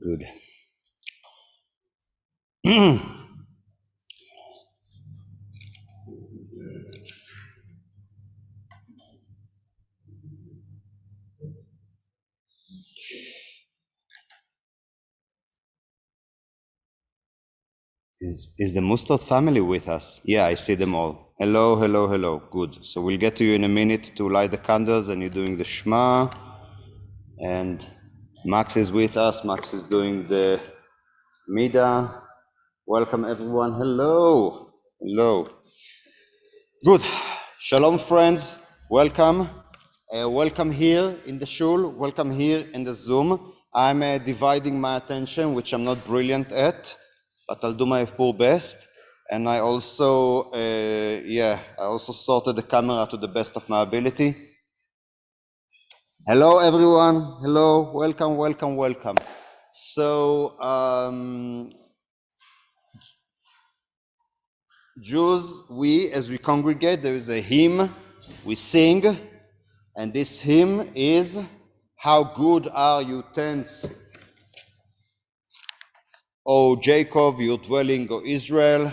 Good. Is the Mustard family with us? Yeah, I see them all. Hello, hello, hello. Good. So we'll get to you in a minute to light the candles, and you're doing the Shema. And Max is with us. Max is doing the Mida. Welcome, everyone. Hello. Hello. Good. Shalom, friends. Welcome. Welcome here in the shul. Welcome here in the Zoom. I'm dividing my attention, which I'm not brilliant at, but I'll do my full best. And I also, I also sorted the camera to the best of my ability. Hello, everyone. Hello. Welcome, welcome, welcome. So, Jews, as we congregate, there is a hymn we sing, and this hymn is, "How good are you tents, O Jacob, your dwelling, O Israel,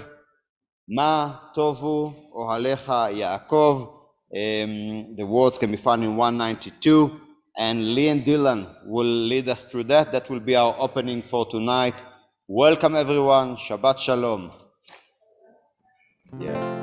Ma tovu ohalecha Yaakov." The words can be found in 192, and Lee and Dylan will lead us through that. That will be our opening for tonight. Welcome, everyone. Shabbat Shalom. Yeah.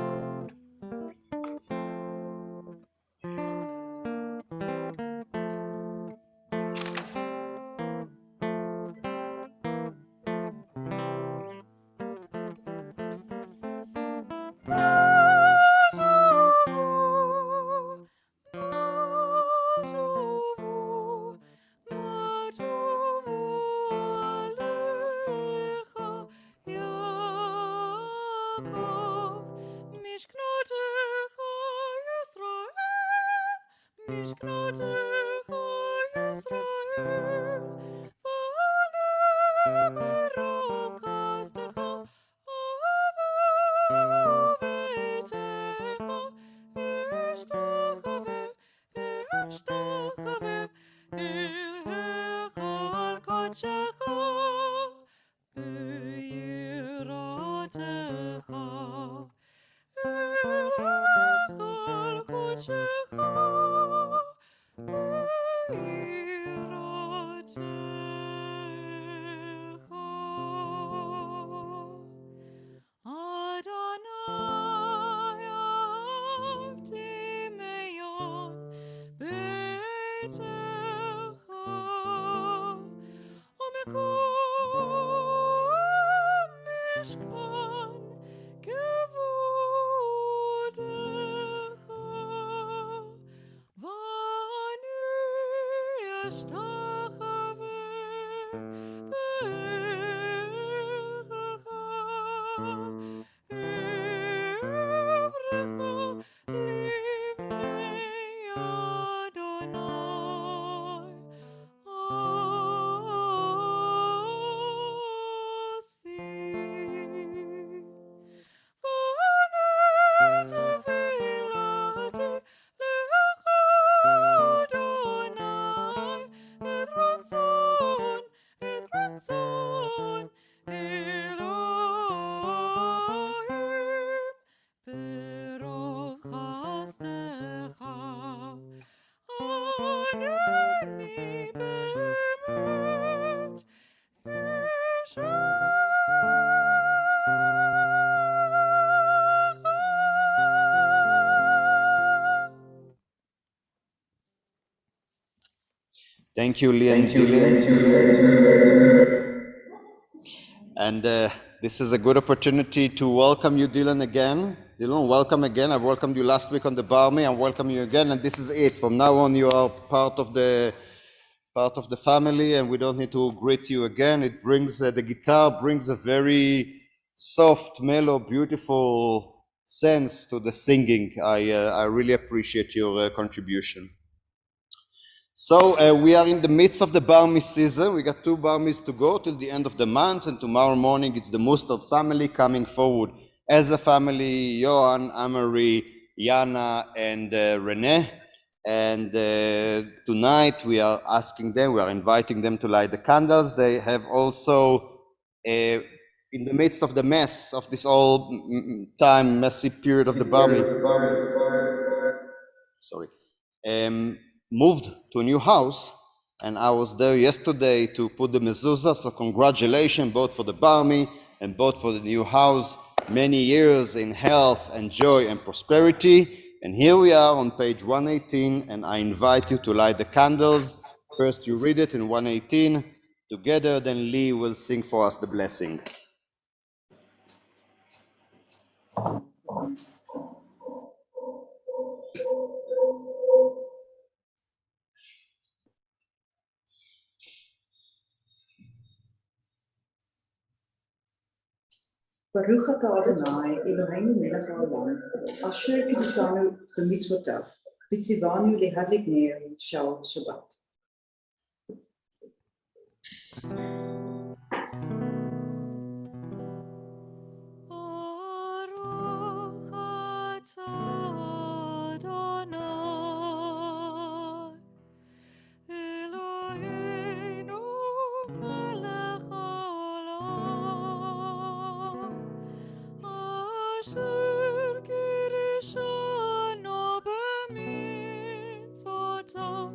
Thank you, Lee and Dylan. And this is a good opportunity to welcome you, Dylan, again. Dylan, welcome again. I welcomed you last week on the Bar Mi. I welcome you again, and this is it. From now on, you are part of the family, and we don't need to greet you again. It brings the guitar brings a very soft, mellow, beautiful sense to the singing. I really appreciate your contribution. So we are in the midst of the Bar Mi season. We got 2 Bar Mis to go till the end of the month, and tomorrow morning it's the Mustard family coming forward as a family: Johan, Amory, Yana, and Renee. And tonight we are inviting them to light the candles. They have also, in the midst of the mess of this all time messy period of the bar mitzvah, moved to a new house, and I was there yesterday to put the mezuzah. So congratulations both for the bar mitzvah and both for the new house. Many years in health and joy and prosperity. And here we are on page 118, and I invite you to light the candles. First you read it in 118 together, then Lee will sing for us the blessing. Baruch atah Adonai, Eloheinu melech haolam, asher kibasanu b'mitzvotav, v'tzivanu lehadlik ner shal Shabbat. Baruch atah Adonai, Eloheinu melech haolam, asher kirishanu b'mitzvotav,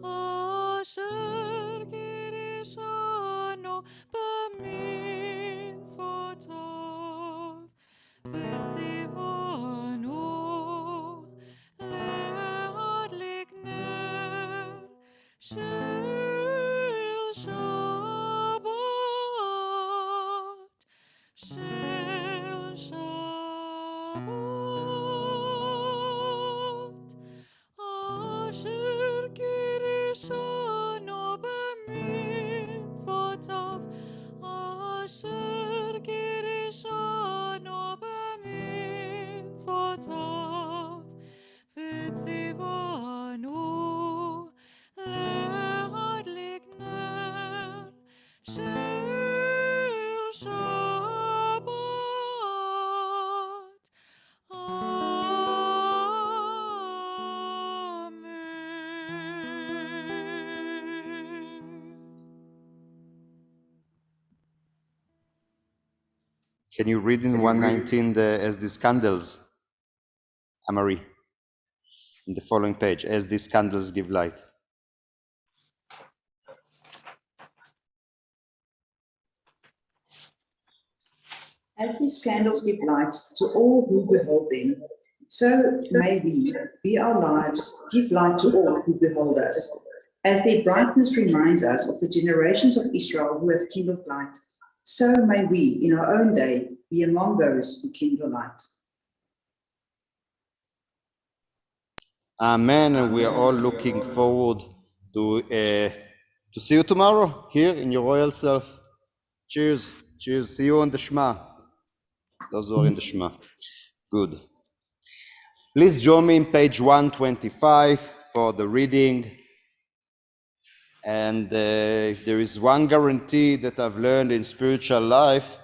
asher kirishanu b'mitzvotav, v'tzivanu lehadlik ner shel Shabbat, shel Shabbat, asher kirishanu b'mitzvotav, asher kirishanu b'mitzvotav, v'tzivanu lehadlik ner shel Shabbat. Amen. Can you read in 119 as these candles, Amari, in the following page, as these candles give light? As these candles give light to all who behold them, so may we, be our lives, give light to all who behold us, as their brightness reminds us of the generations of Israel who have kindled light. So may we, in our own day, be among those who kindle light. Amen. And we are all looking forward to see you tomorrow here in your royal self. Cheers. Cheers. See you on the Shema. Those who are in the Shema. Good. Please join me in page 125 for the reading. And if there is one guarantee that I've learned in spiritual life,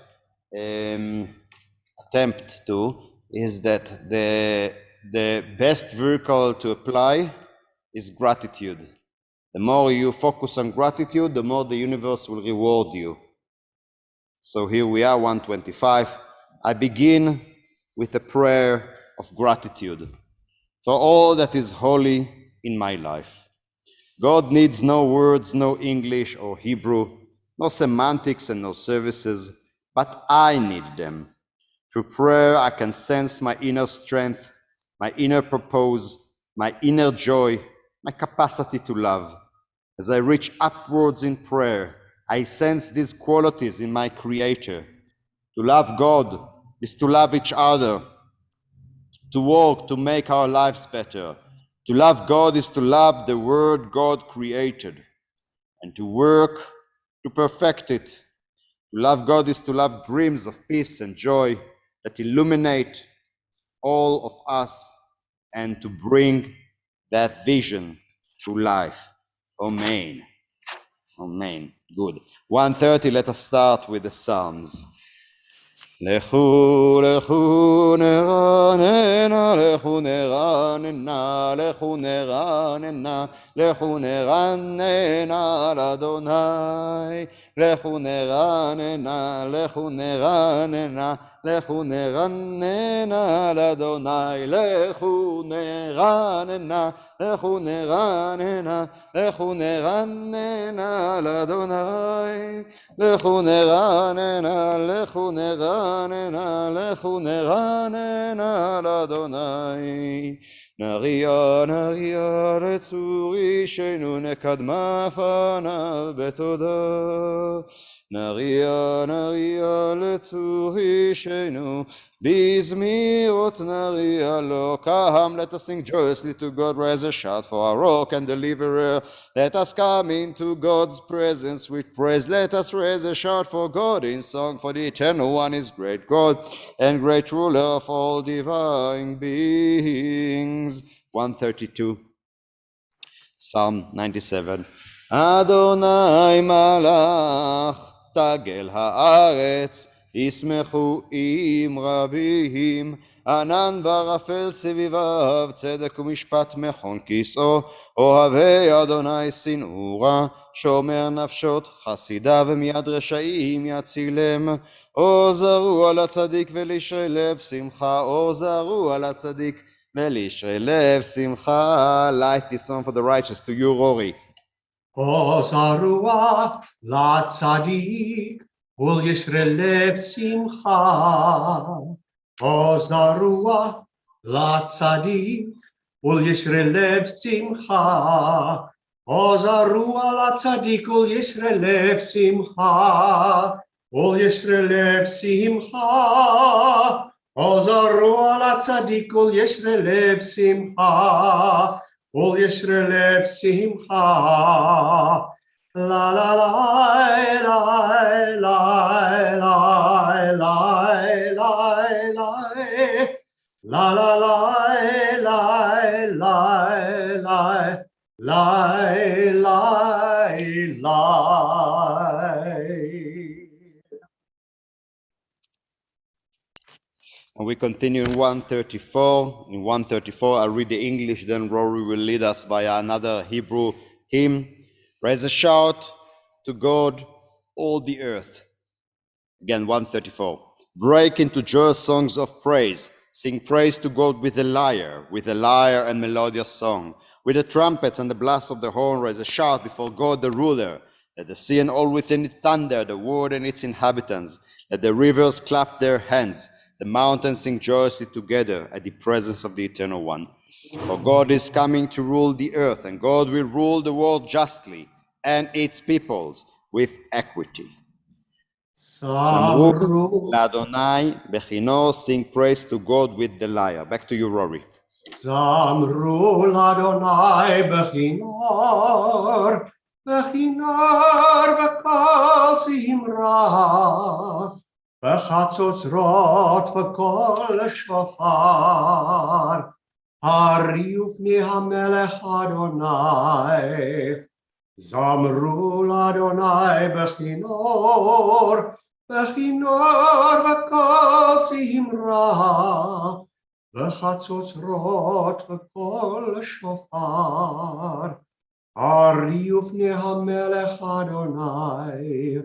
attempt to, is that the best vehicle to apply is gratitude. The more you focus on gratitude, the more the universe will reward you. So here we are, 125. I begin with a prayer of gratitude for all that is holy in my life. God needs no words, no English or Hebrew, no semantics and no services, but I need them. Through prayer, I can sense my inner strength, my inner purpose, my inner joy, my capacity to love. As I reach upwards in prayer, I sense these qualities in my Creator. To love God is to love each other, to work to make our lives better. To love God is to love the Word God created, and to work to perfect it. To love God is to love dreams of peace and joy that illuminate all of us and to bring that vision to life. Amen. Amen. Good. 1:30, let us start with the Psalms. לכו לכו נרננה, לכו נרננה, לכו נרננה, לכו נרננה לאדוני. לכו נרננה, לכו נרננה, לכו נרננה לאדוני. לכו נרננה, לכו נרננה, לכו נרננה לאדוני. לכו נרננה, לכו נרננה, לכו נרננה לאדוני. נריע נריע לצור אישנו, נקדמה פניו בתודה. נריע נריע לצור אישנו, בזמירות נריע לו. Come, let us sing joyously to God, raise a shout for our rock and deliverer. Let us come into God's presence with praise. Let us raise a shout for God in song, for the Eternal One is great God and great ruler of all divine beings. 132, Psalm 97. Adonai malach תגל הארץ, ישמחו עם רבים, ענן בערפל סביביו, צדק ומשפט מכון כיסאו, אוהבי אדוני שנאו רע, שומר נפשות חסידיו, מיד רשעים יצילם. עוזרו על הצדיק ולישרי לב שמחה, עוזרו על הצדיק ולישרי לב שמחה. Light this song for the righteous to you, Rory. עוזרוה לצדיק ולישרי לב שמחה. עוזרוה לצדיק ולישרי לב שמחה. עוזרוה לצדיק ולישרי לב שמחה. ולישרי לב שמחה. עוזרוה לצדיק ולישרי לב שמחה. ולישרי לב שמחה. La la la la la la la la la la la la. And we continue in 134. In 134, I'll read the English, then Rory will lead us via another Hebrew hymn. Raise a shout to God, all the earth. Again, 134. Break into joyous songs of praise. Sing praise to God with a lyre and melodious song. With the trumpets and the blast of the horn, raise a shout before God the ruler. Let the sea and all within it thunder, the world and its inhabitants. Let the rivers clap their hands. The mountains sing joyously together at the presence of the Eternal One. For God is coming to rule the earth, and God will rule the world justly, and its peoples with equity. Samru l'Adonai bechino, sing praise to God with the lyre. Back to you, Rory. Samru l'Adonai bechinor, bechinor v'kol zimra. בחצוצרות וקול שופר, הריעו פני המלך אדוני. זמרו לאדוני בכינור, בכינור וקול זמרה. בחצוצרות וקול שופר, הריעו פני המלך אדוני.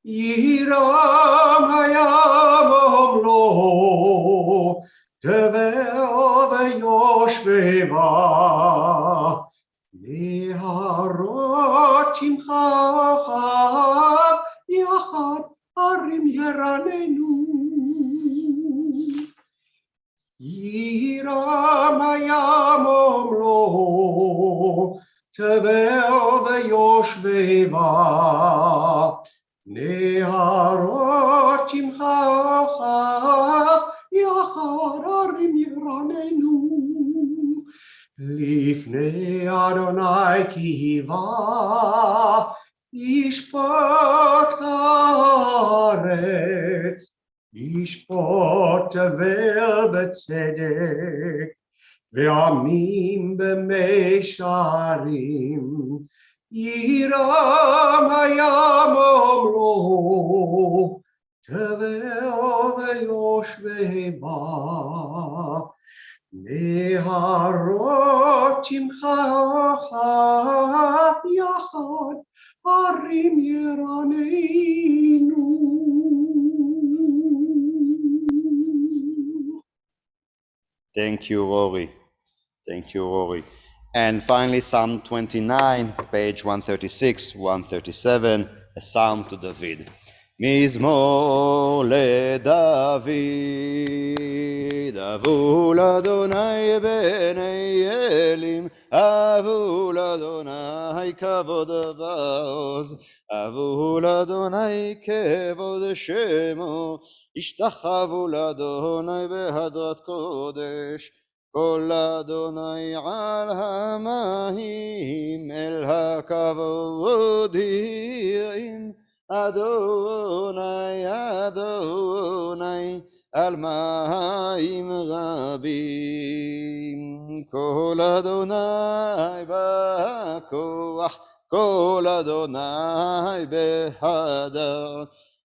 Yiram hayam omlo, tevel veyoshveva, neharot imchav, yachad harim yeranenu. Yiram hayam omlo, tevel veyoshveva, נהרות שמחה יחד הרים ירננו. לפני אדוני כי היווה ישפוט הארץ, ישפוט תבל בצדק ועמים במי שערים. Yiram hayam omro, תבל ויושבי בה, נהרות תמחר יחד, הרים ירננו. Thank you, Rory. Thank you, Rory. And finally, Psalm 29, page 136, 137, a psalm to David. מזמור לדוד, אבו לאדוני בני אלים, אבו לאדוני כבוד ועוז, אבו לאדוני כבוד שמו, השתחוו לאדוני בהדרת קודש, כל אדוני על המים, אל הכבוד יראים, אדוני, אדוני, על מים רבים. כל אדוני בכוח, כל אדוני בהדר,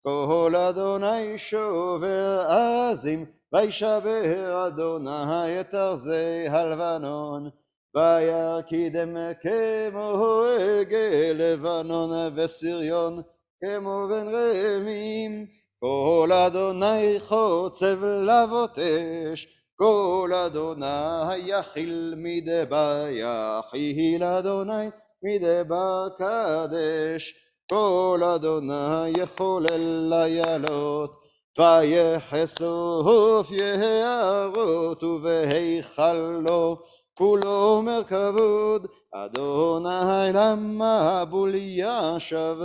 כל אדוני שובר עזים, וישבר אדוני את ארזי הלבנון, וירקידם כמו עגל לבנון וסריון, כמו בן רמים. כל אדוני חוצב להבות אש, כל אדוני יכיל מדבר, יכיל אדוני מדבר קדש, כל אדוני יחולל לילות, ויחשוף יערות ובהיכלו כולו מרכבות. אדוני למבול ישב,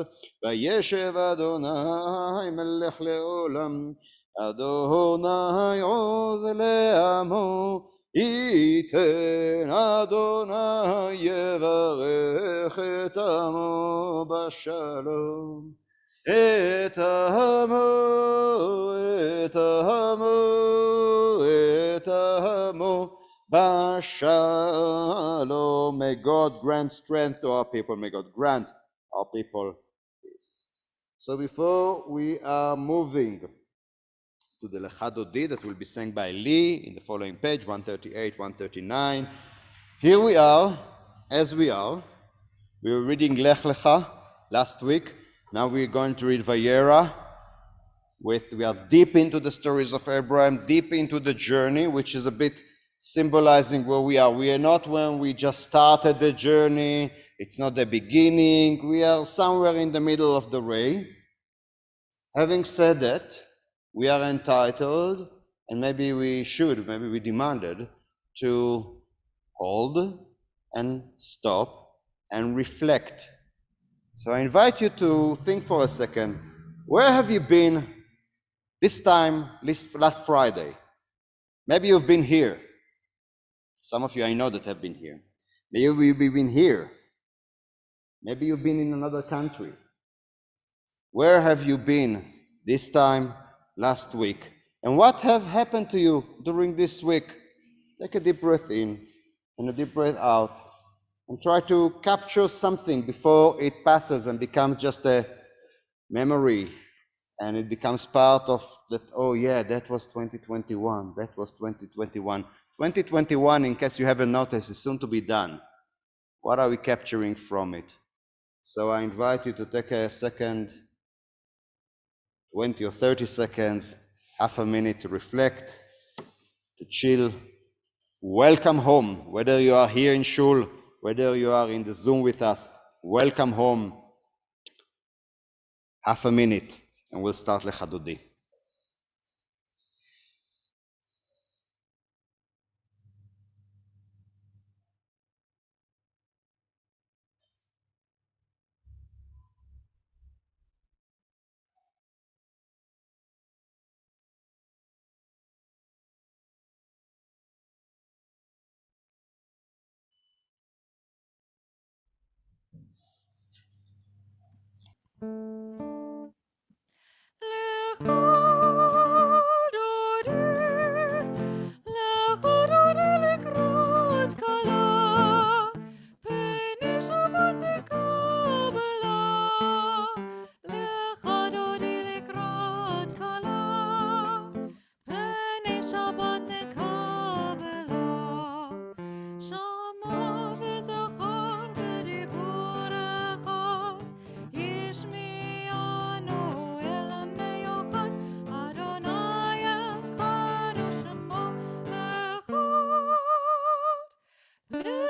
וישב אדוני מלך לעולם. אדוני עוז לעמו, ייתן אדוני יברך את עמו בשלום. את עמו, את עמו, את עמו Shalom. May God grant strength to our people. May God grant our people peace. So before we are moving to the Lecha Dodi that will be sang by Lee in the following page, 138, 139, here we are, as we are. We were reading Lech Lecha last week. Now we're going to read Vayera. We are deep into the stories of Abraham, deep into the journey, which is a bit symbolizing where we are. We are not when we just started the journey. It's not the beginning. We are somewhere in the middle of the way. Having said that, we are entitled, and maybe we demanded, to hold and stop and reflect. So I invite you to think for a second, where have you been this time, last Friday? Maybe you've been here. Some of you I know that have been here. Maybe you've been here. Maybe you've been in another country. Where have you been this time, last week? And what have happened to you during this week? Take a deep breath in and a deep breath out, and try to capture something before it passes and becomes just a memory, and it becomes part of that. Oh yeah, that was 2021. That was 2021. 2021, in case you haven't noticed, is soon to be done. What are we capturing from it? So I invite you to take a second, 20 or 30 seconds, half a minute to reflect, to chill. Welcome home, whether you are here in Shul, whether you are in the Zoom with us, welcome home. Half a minute, and we'll start Lecha Dodi.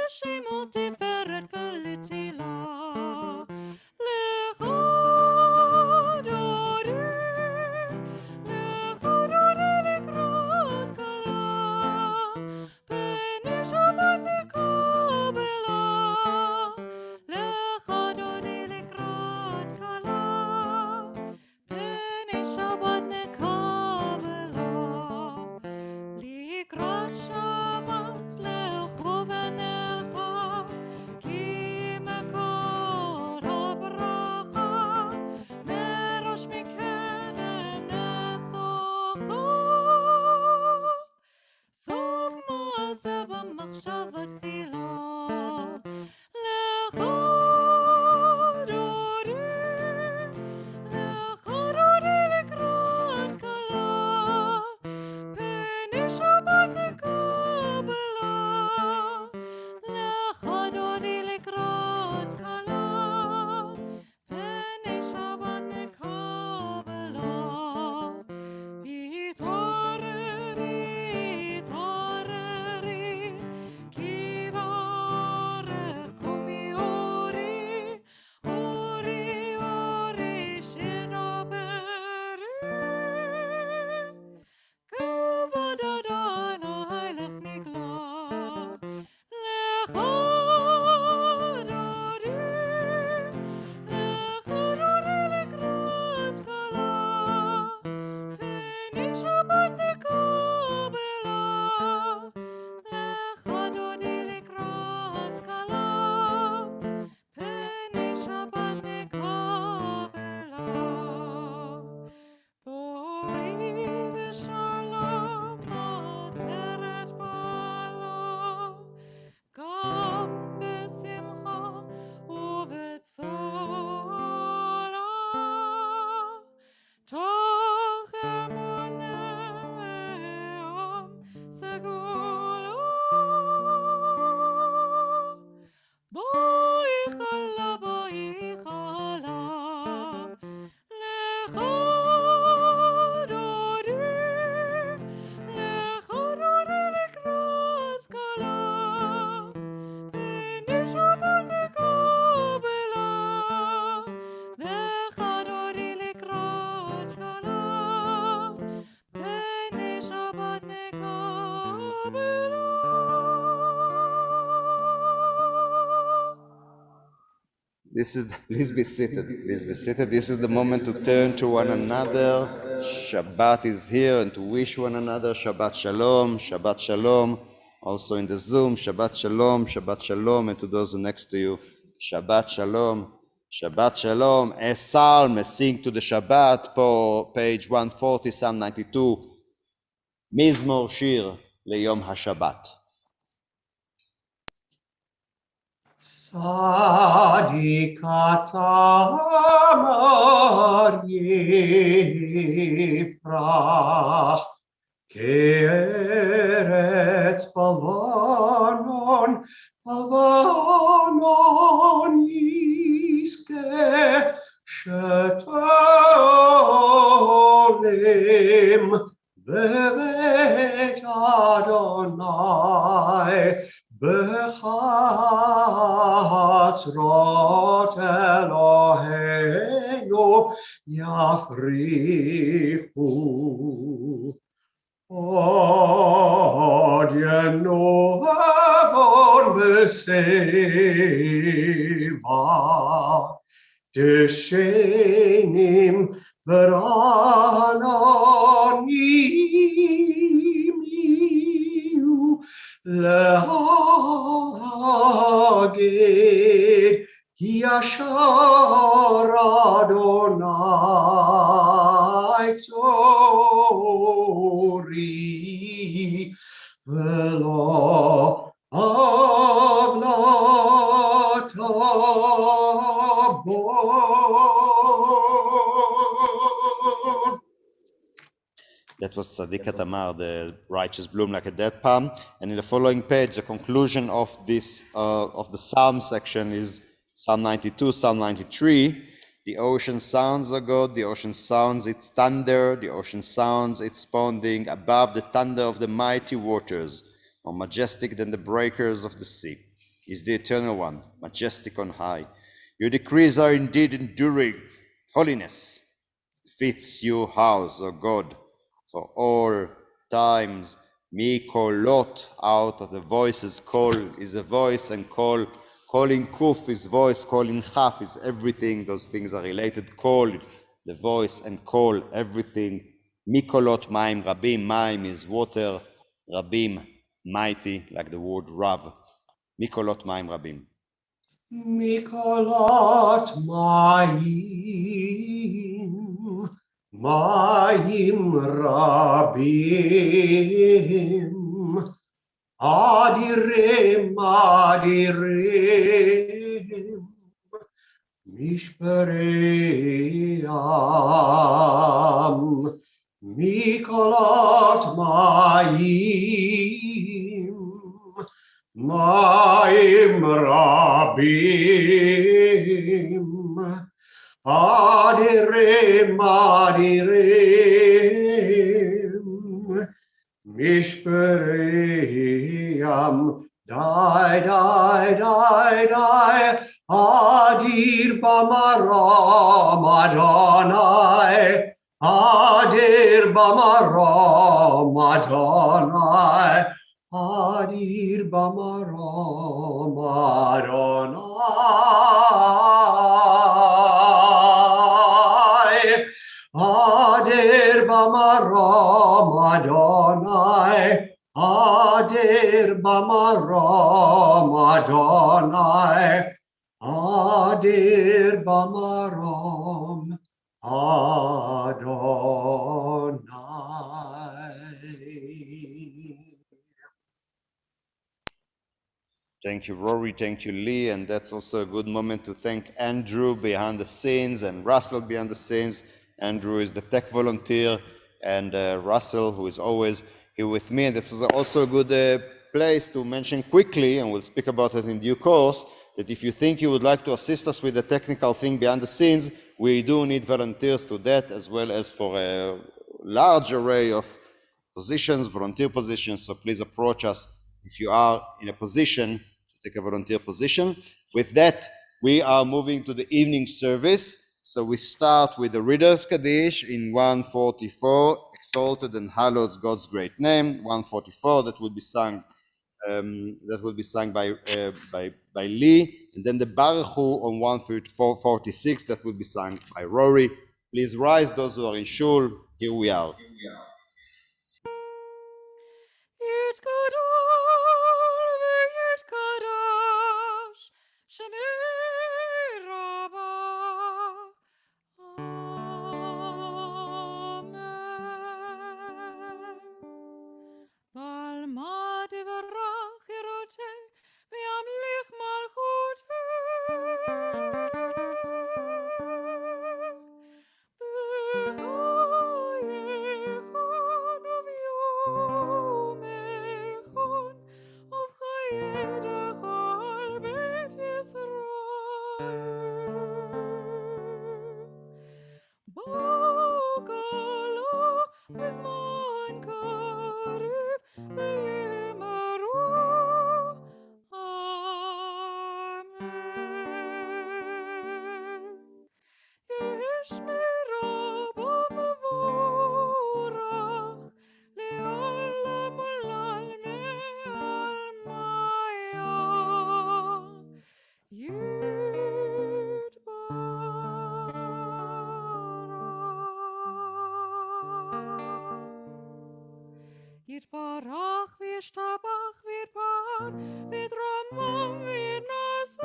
לשימול תפארת ולתהילה. לך דודי, לך דודי לקראת כלה, פני שבת נקבלה. לך דודי לקראת כלה, פני שבת נקבלה. לקראת שבת לכו ונלכה, כי מקור הברכה מראש מכן נסוכה. סוף מעשה במחשבה תחילה. לך דודי, לך דודי לקראת כלה, פני שבת נקבלה. לך דודי לקראת כלה, פני שבת נקבלה. התעוררי, התעוררי, כי ברך קומי אורי, אורי, אורי שדברי. כבוד אדוני לך נגלה. לך דודי, לך דודי לקראת כלה, פני שבת נקבלה. לך דודי לקראת כלה, פני שבת נקבלה. בואי בשלום נוצרת בעלה, גם בשמחה ובצהלה. תוך אמונם סגולה. בואי חלה, בואי חלה. לך דודי, לך דודי לקראת כלה, פני שבת נקבלה. לך דודי לקראת כלה, פני שבת נקבלה. Please be seated. Please be seated. This is the moment to turn to one another. Shabbat is here, and to wish one another Shabbat Shalom, Shabbat Shalom. Also in the Zoom, Shabbat Shalom, Shabbat Shalom, and to those who are next to you, Shabbat Shalom, Shabbat Shalom. A psalm, a sing to the Shabbat, page 140, Psalm 92. Mizmor Shir Leyom HaShabbat. Tzadikata amar yifrach, ke'eretz pavanon, pavanon yizke, shetolem bebet Adonai, בחצרות אלוהינו יפריחו. עוד ינועבון בשיבה, דשנים ברעננים יהיו להגיד כי ישר אדוני צורי ולא עוולת בו. That was Tzadikat Amar, the righteous bloom like a dead palm. And in the following page, the conclusion of this of the Psalm section is Psalm 92, Psalm 93. The ocean sounds, O God, the ocean sounds its thunder, the ocean sounds its pounding above the thunder of the mighty waters, more majestic than the breakers of the sea. is the Eternal One, majestic on high. Your decrees are indeed enduring. Holiness fits your house, O God, for all times. Mikolot, out of the voices, call is a voice, and call in kuf is voice, call in chaf is everything. Those things are related. Call, the voice, and call, everything. Mikolot maim rabim, maim is water, rabim, mighty, like the word rav. Mikolot maim rabim. Mikolat Mayim, Mayim Rabim, Adirem, Adirem, Mishpeream, Mikolat Mayim, Maim Rabim, Adirem, Adirem, Mishpeream, die, Adir Bamaram Adonai, Adir Bamaram Adonai, Adir Bamaram Adonai, Adir Bamaram Adonai, Adir Bamaram Adonai, Adir Bamaram Adonai. Thank you, Rory. Thank you, Lee. And that's also a good moment to thank Andrew behind the scenes and Russell behind the scenes. Andrew is the tech volunteer, and Russell, who is always here with me. And this is also a good place to mention quickly, and we'll speak about it in due course, that if you think you would like to assist us with the technical thing behind the scenes, we do need volunteers to that, as well as for a large array of positions, volunteer positions. So please approach us if you are in a position to take a volunteer position. With that, we are moving to the evening service. So we start with the Reader's Kaddish in 144, Exalted and Hallowed God's Great Name, 144, that will be sung by Lee, and then the Baruch Hu on 146, that will be sung by Rory. Please rise, those who are in shul. Here we are. Yitkadal, Shemei Rabbah. Amen. Balma devarach erote, ve'amlich malchute. B'chayechon uvyomechon, uvchayedach al Beit Yisrael. Bokalo b'zman karev v'yimaru. Amen. Yishmera b'mevorach le'olam olam me'almaya. Yitbarach v'yishtabach v'yitpar v'yitramam v'yitnaseh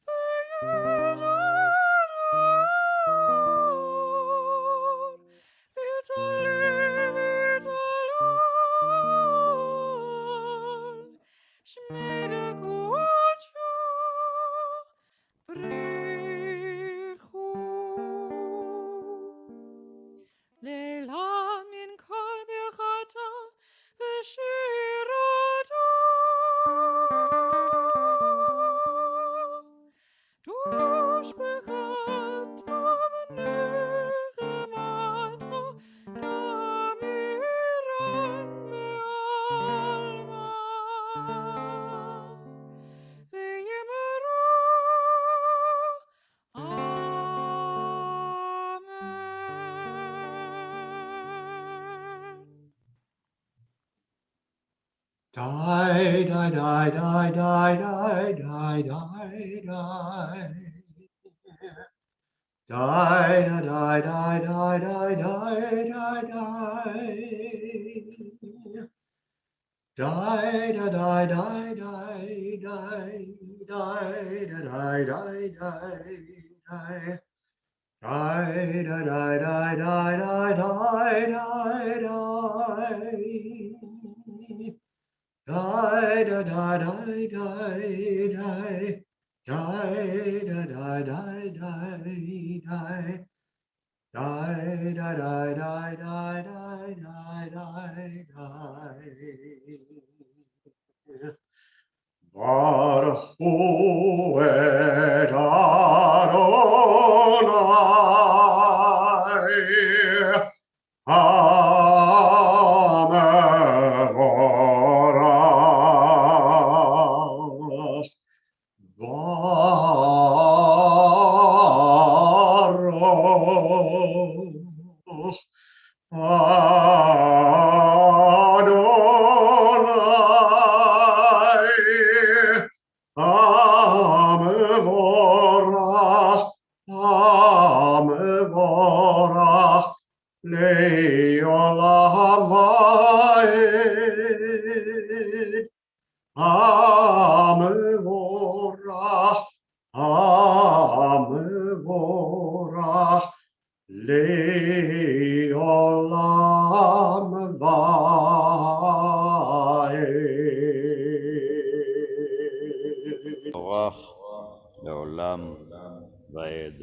v'yitadar v'yitalel v'yitalal Shmei Dakuacha Brechu Leila min kol birchata v'shirata Tush bechata v'nechemata Tamiran ve'alma Die, die, die, die, die, die, die, die, die. Die, die, die, die, die, die, die, die. Die, die, die, die, die, die, die, die, die, die, die. Die, die, die, die, die, die, die, die. Die, die, die, die, die, die. Die, die, die, die, die, die. Die, die, die, die, die, die, die, die. Baruch hu et Adonai, Hamevorach. Baruch Adonai, Hamevorach, Hamevorach, Leolam Vaed. Hamevorach, Hamevorach, Leolam Vaed. Orach Leolam Vaed.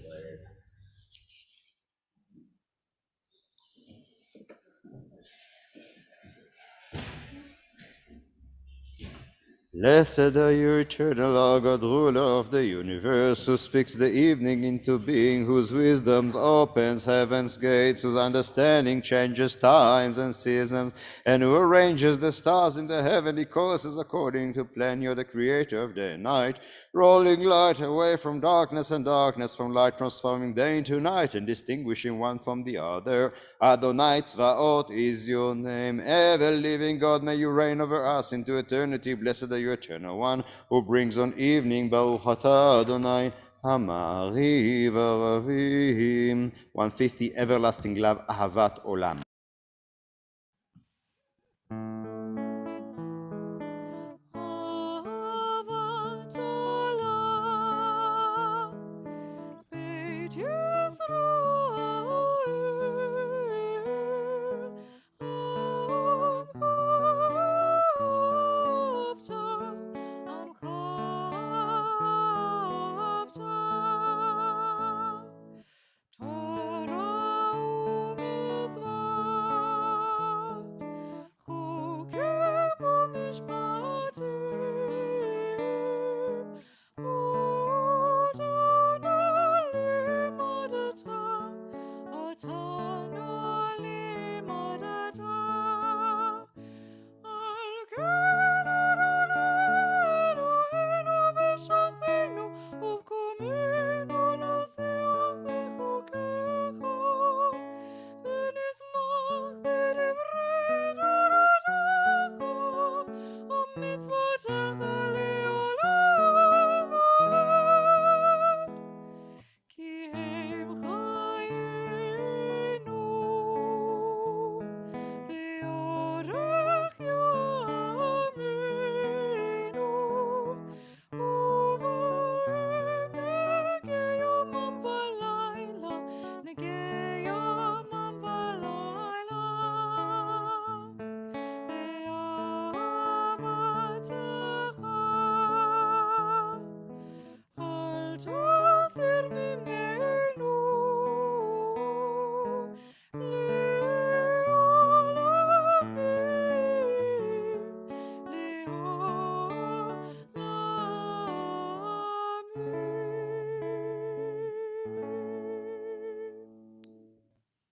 Blessed are you, eternal our God, ruler of the universe, who speaks the evening into being, whose wisdom opens heaven's gates, whose understanding changes times and seasons, and who arranges the stars in the heavenly courses according to plan. You're the creator of day and night, rolling light away from darkness and darkness from light, transforming day into night and distinguishing one from the other. Adonai Tzvaot is your name. Ever-living God, may you reign over us into eternity. Blessed are you, eternal one, who brings on evening. Baruch atah Adonai Hamari v'Aravim. 150, everlasting love, Ahavat Olam. אהבת עולם, בית ישראל, עמך אהבת, עמך אהבת. תורה ומצוות, חוקים ומשפטים, אותנו לימדת, אותנו לימדת. על כן אדוני אלוהינו בשמנו ובקומנו נשיח בחוקיך, ונשמח בדברי תורתך ומצוותיך לעולם ועד. כי הם חיינו ואורך ימינו, ובהם נגה יומם ולילה, נגה יומם ולילה. באהבתך אל תסיר ממנו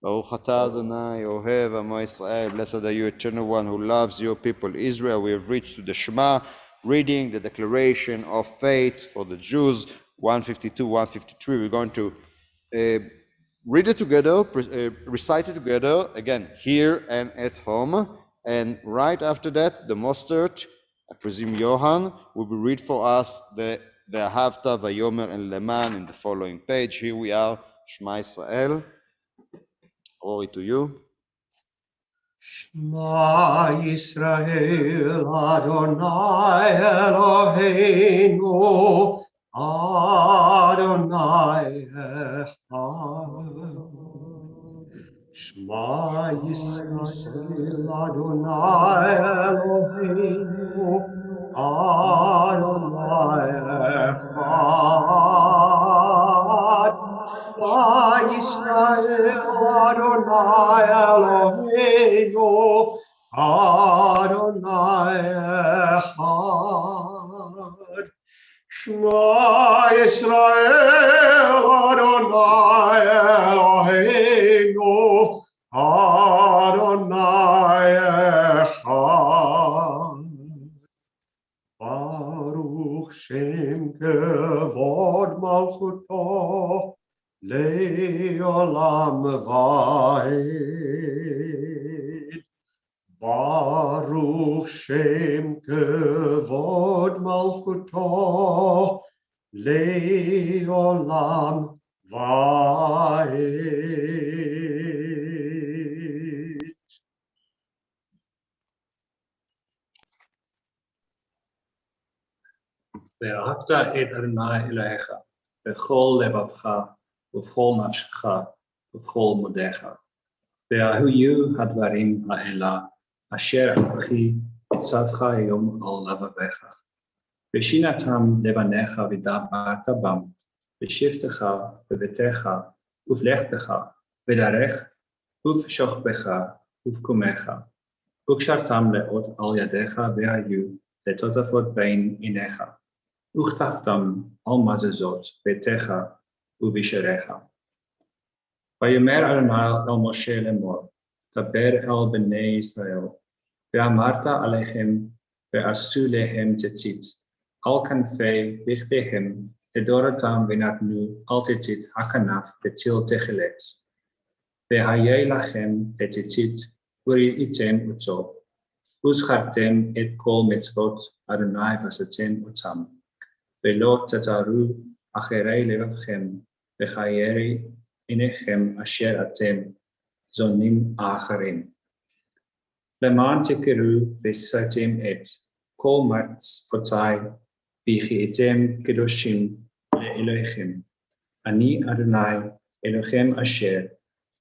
Baruch atah Adonai, Ohev Amo Israel. Blessed are you, eternal one, who loves your people Israel. We have reached to the Shema, reading the declaration of faith for the Jews, 152, 153. We're going to read it together, recite it together, again, here and at home. And right after that, the Mostert I presume Johan will read for us the Ve'ahavta Vayomer and Leman in the following page. Here we are, Shema Israel. Glory to you. Shema Yisrael Adonai Eloheinu Adonai Echad. Shema Yisrael Adonai Eloheinu Adonai Echad. Shema Yisrael Adonai Eloheinu Adonai Echad. Shema Yisrael Adonai Eloheinu Adonai Echad. Baruch Shem Kevod Malchuto Le'olam Va'ed. Baruch Shem Kevod Malchuto Le'olam Va'ed. ואהבת את אדוני אלוהיך בכל לבבך ובכל נפשך ובכל מאודך. והיו הדברים האלה אשר אנוכי הצבך היום על לבביך. ושינתם לבניך ודברת בם, בשבתך בביתך ובלכתך בדרך ובשוכבך ובקומך. וקשרתם לאות על ידיך והיו לטוטפות בין עיניך. וכתבתם על מזוזות ביתך ובשעריך. ויאמר אדוני אל משה לאמור, דבר אל בני ישראל, ואמרת עליהם ועשו להם ציצית, על כנפי בכתיהם, לדורתם ונתנו על ציצית הכנף בצל תכלת. והיה לכם לציצית וראיתם אותו, וזכרתם את כל מצוות אדוני ועשיתם אותם. ולא תתארו אחרי לבבכם וחיי עיניכם אשר אתם זונים האחרים. למען תקראו ועשיתם את כל מצוותיי והייתם קדושים לאלוהיכם. אני אדוני אלוהיכם אשר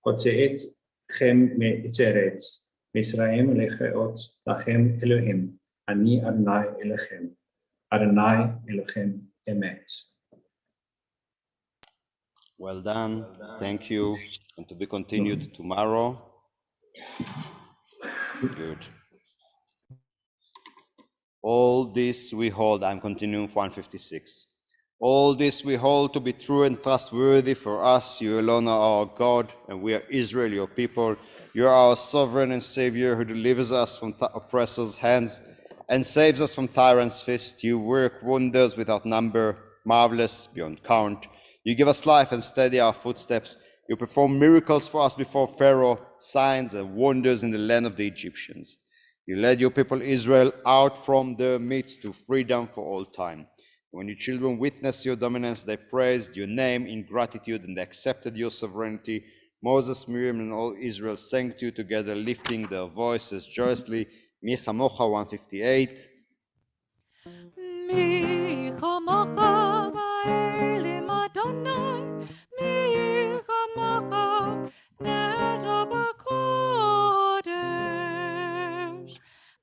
הוצאתכם מארץ מצרים לחיות לכם אלוהים. אני אדוני אלוהיכם. Adonai Elohim Emet. Well done. Thank you. And to be continued tomorrow. Good. All this we hold, I'm continuing 156. All this we hold to be true and trustworthy for us. You alone are our God, and we are Israel, your people. You are our sovereign and Savior who delivers us from oppressors' hands and saves us from tyrants' fist. You work wonders without number, marvelous beyond count. You give us life and steady our footsteps. You perform miracles for us before Pharaoh, signs and wonders in the land of the Egyptians. You led your people Israel out from their midst to freedom for all time. When your children witnessed your dominance, they praised your name in gratitude and they accepted your sovereignty. Moses, Miriam, and all Israel sang to you together, lifting their voices joyously. Mi Chamocha 158. מי כמוך באלים אדוני, מי כמוך נטע בקודש.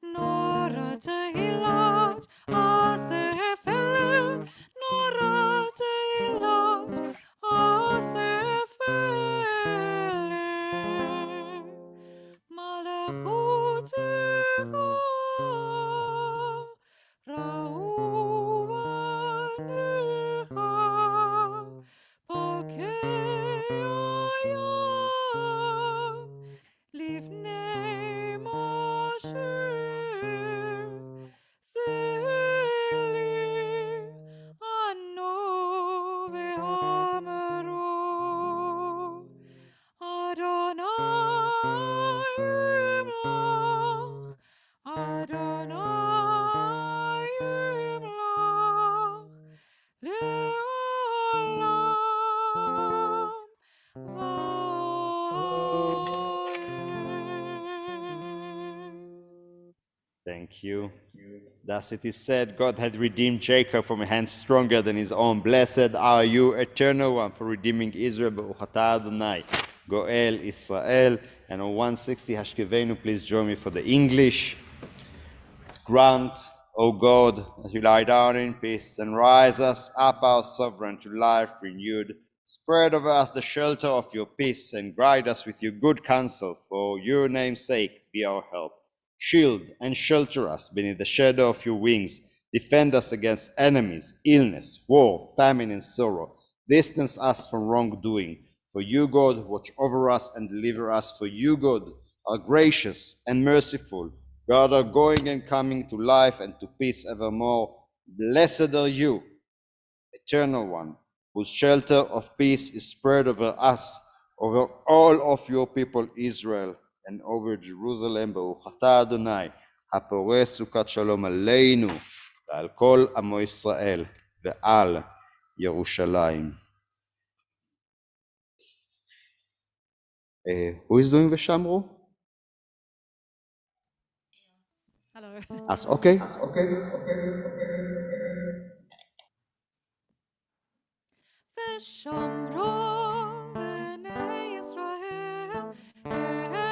נורא תהילות אסף אליו, נורא תהילות אסף אליו. מלכותך Thank you. Thus it is said, God had redeemed Jacob from a hand stronger than his own. Blessed are you, Eternal One, for redeeming Israel. Baruch atah Adonai, Goel Israel. And on 160, Hashkevenu, please join me for the English. Grant, O God, that you lie down in peace and rise us up, our sovereign, to life renewed. Spread over us the shelter of your peace and guide us with your good counsel. For your name's sake, be our help. Shield and shelter us beneath the shadow of your wings. Defend us against enemies, illness, war, famine, and sorrow. Distance us from wrongdoing. For you, God, watch over us and deliver us. For you, God, are gracious and merciful. God, are going and coming to life and to peace evermore. Blessed are you, Eternal One, whose shelter of peace is spread over us, over all of your people Israel, and over Jerusalem. Baruch atah Adonai, הפורש סוכת שלום עלינו, ועל כל עמו ישראל, ועל ירושלים. Who is doing ושמרו? Hello. Us, okay. ושמרו בני ישראל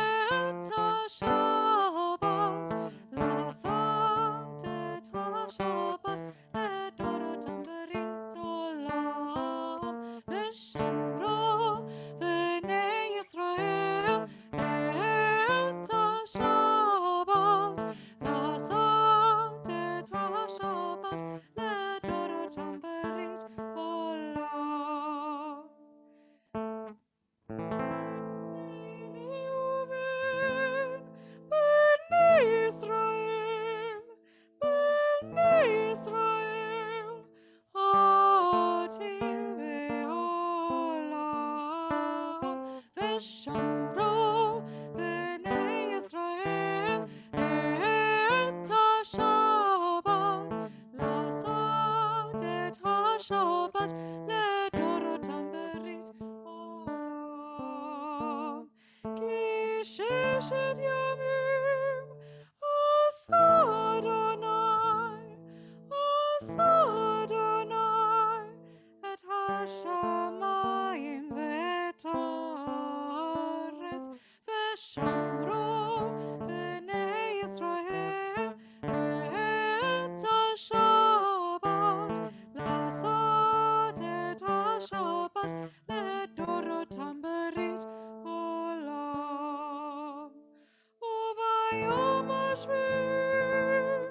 את השבת, לעשות את השבת לדורותם ברית עולם. ושמרו בני ישראל את השבת, לעשות את השבת לדורותם ברית עולם. בני ישראל, בני ישראל, עתים ועולם. ושמרו בני ישראל את השבת, לעשות את השבת לדורותם ברית עולם. כי ששת ימים עשה אדוני, עשה אדוני את השמיים ואת הארץ. ושמרו בני ישראל את השבת, לעשות את השבת לדורותם ברית עולם. וביום השביעי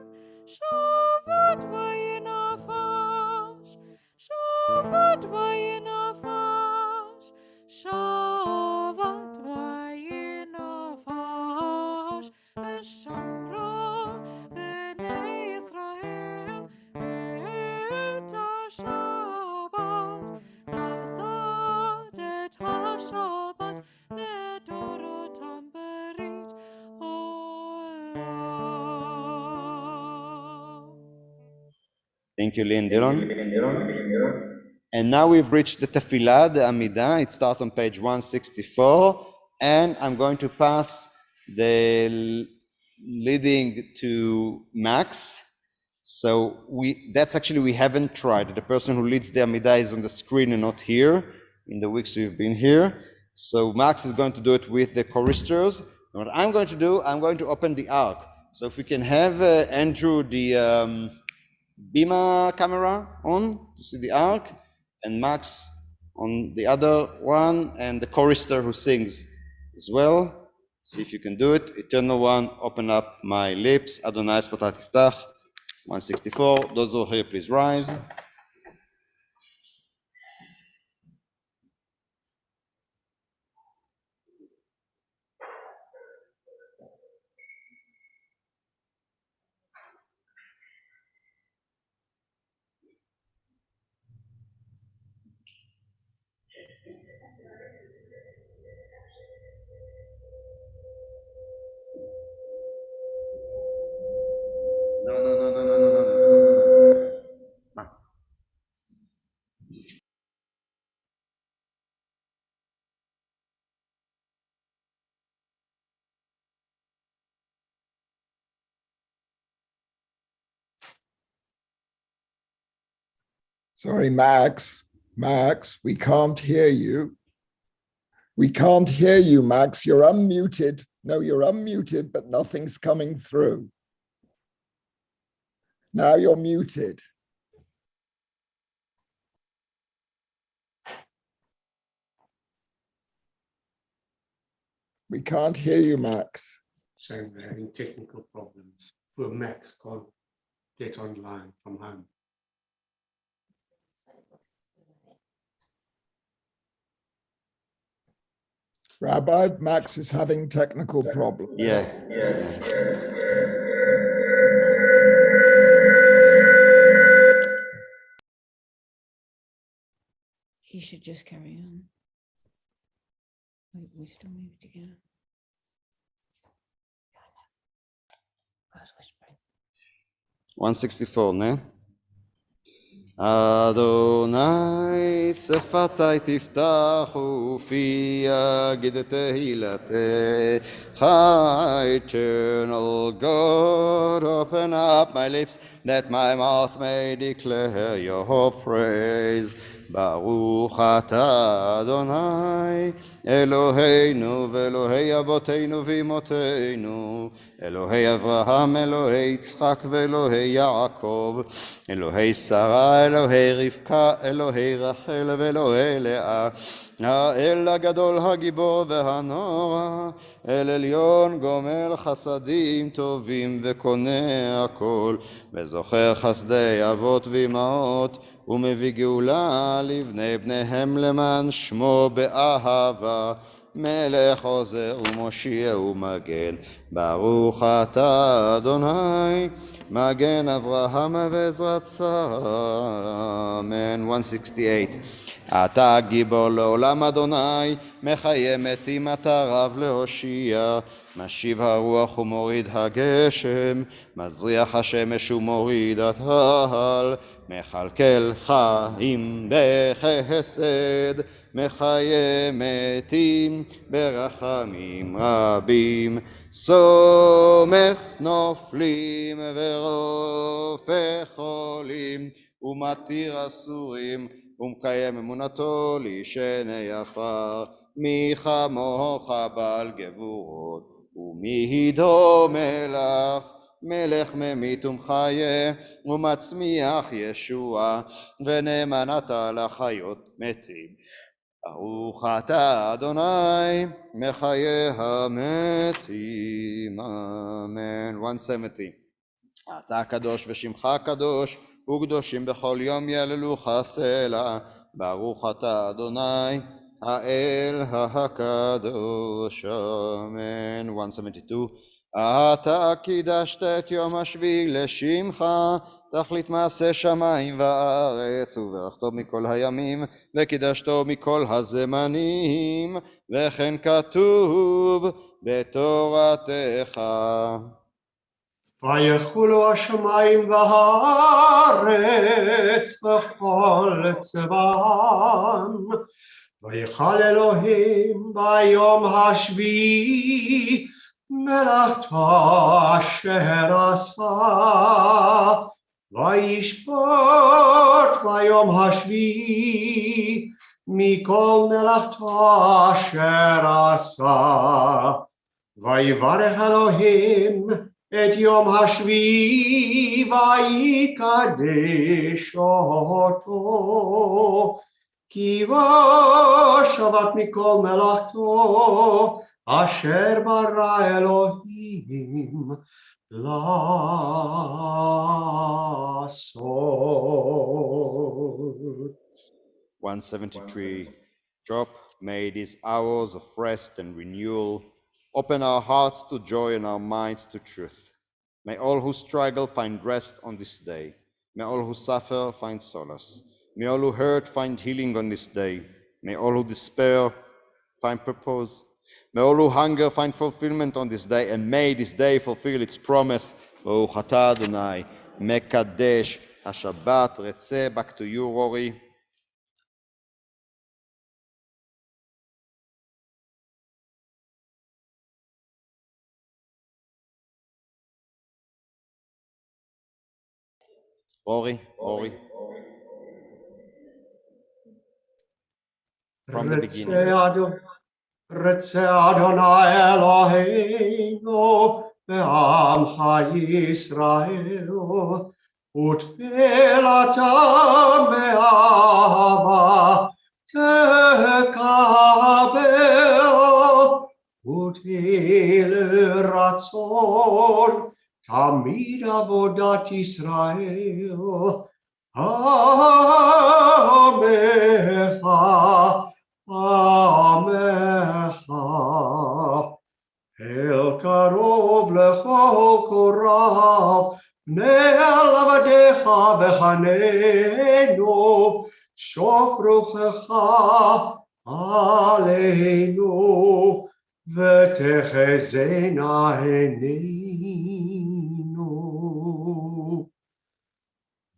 שבת וינפש, שבת וינפש, שבת וינפש. ושמרו בני ישראל את השבת, לעשות את השבת לדורותם ברית עולם. Thank you, Lynn Dillon. And now we've reached the Tefillah, the Amidah. It starts on page 164. And I'm going to pass the leading to Max. So we haven't tried. The person who leads the Amidah is on the screen and not here in the weeks we've been here. So Max is going to do it with the choristers. And what I'm going to do, I'm going to open the ark. So if we can have Andrew, the Bima camera on to see the ark, and Max on the other one, and the chorister who sings as well. See if you can do it. Eternal One, open up my lips. Adonai Sfatat Tiftach. 164. Those who are here, please rise. No. Sorry, Max. Max, we can't hear you. We can't hear you, Max. You're unmuted. No, you're unmuted, but nothing's coming through. Now you're muted. We can't hear you, Max. Saying we're having technical problems. Poor Max can't get online from home. Rabbi, Max is having technical problems. Yeah. He should just carry on. We still moved again. I was whispering. 164, ne? אדוני שפתי תפתח ופי אגיד תהילתך. Eternal God, open up my lips that my mouth may declare your praise. ברוך אתה אדוני אלוהינו ואלוהי אבותינו ואמותינו, אלוהי אברהם, אלוהי יצחק ואלוהי יעקב, אלוהי שרה, אלוהי רבקה, אלוהי רחל ואלוהי לאה, האל הגדול הגיבור והנורא, אל עליון גומל חסדים טובים וקונה הכל, וזוכר חסדי אבות ואמהות, ומביא גאולה לבני בניהם למען שמו באהבה, מלך עוזר ומושיע ומגן. ברוך אתה אדוני מגן אברהם ועזרת שרה. אמן. 168. אתה גיבור לעולם אדוני, מחיה מתים אתה רב להושיע, משיב הרוח ומוריד הגשם, מזריח השמש ומוריד הטל, מכלכל חיים בחסד, מחיה מתים ברחמים רבים, סומך נופלים ורופא חולים, ומתיר אסורים, ומקיים אמונתו לישני עפר. מי כמוך בעל גבורות, ומי דומה לך, מלך ממית ומחיה, ומצמיח ישועה, ונאמן אתה לחיות מתים. ברוך אתה אדוני מחיה המתים. אמן. 170. אתה קדוש ושמך קדוש, וקדושים בכל יום יעללוך סלע. ברוך אתה אדוני האל הקדוש. אמן. 172. אתה קידשת את יום השביעי לשמך, תכלית מעשה שמיים וארץ, וברכתו מכל הימים, וקידשתו מכל הזמנים, וכן כתוב בתורתך. ויחולו השמיים והארץ בכל צבאם, ויכל אלוהים ביום השביעי מלאכתו אשר עשה, וישפוט ביום השביעי מכל מלאכתו אשר עשה. ויברך אלוהים את יום השביעי ויקדש אותו, כי בו שבת מכל מלאכתו אשר ברא אלוהים לעשות. 173. Drop, may these hours of rest and renewal open our hearts to joy and our minds to truth. May all who struggle find rest on this day. May all who suffer find solace. May all who hurt find healing on this day. May all who despair find purpose. May all who hunger find fulfillment on this day, and may this day fulfill its promise. Baruch atah Adonai, Mekadesh HaShabbat. Retzeh, back to you, Rory. Rory. from the Ritze beginning. Adonai Eloheinu be'amcha Yisrael utfilatam be'ahava tekabel util ratzon tamid avodat Yisrael Amecha Amecha El karov lechol korav Ne'el avadecha v'chanenu Shofruchecha aleinu V'techezena eneinu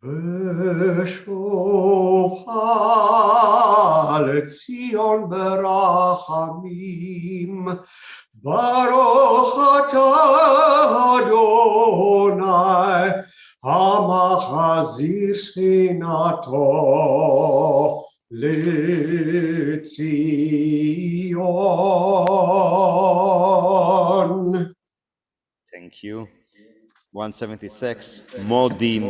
V'shovcha leTzion berachamim Baruch atah Adonai hamachazir shchinato leTzion. Thank you. 176. Modim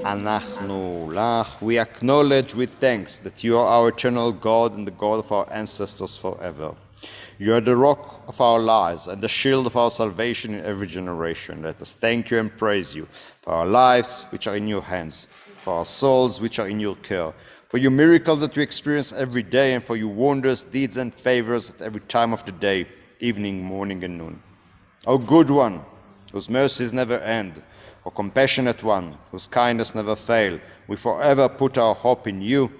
anachnu lach. We acknowledge with thanks that you are our eternal God and the God of our ancestors forever. You are the rock of our lives and the shield of our salvation in every generation. Let us thank you and praise you for our lives, which are in your hands, for our souls, which are in your care, for your miracles that we experience every day, and for your wonders, deeds, and favors at every time of the day, evening, morning, and noon. O good one, whose mercies never end, O compassionate one, whose kindness never fail, we forever put our hope in you.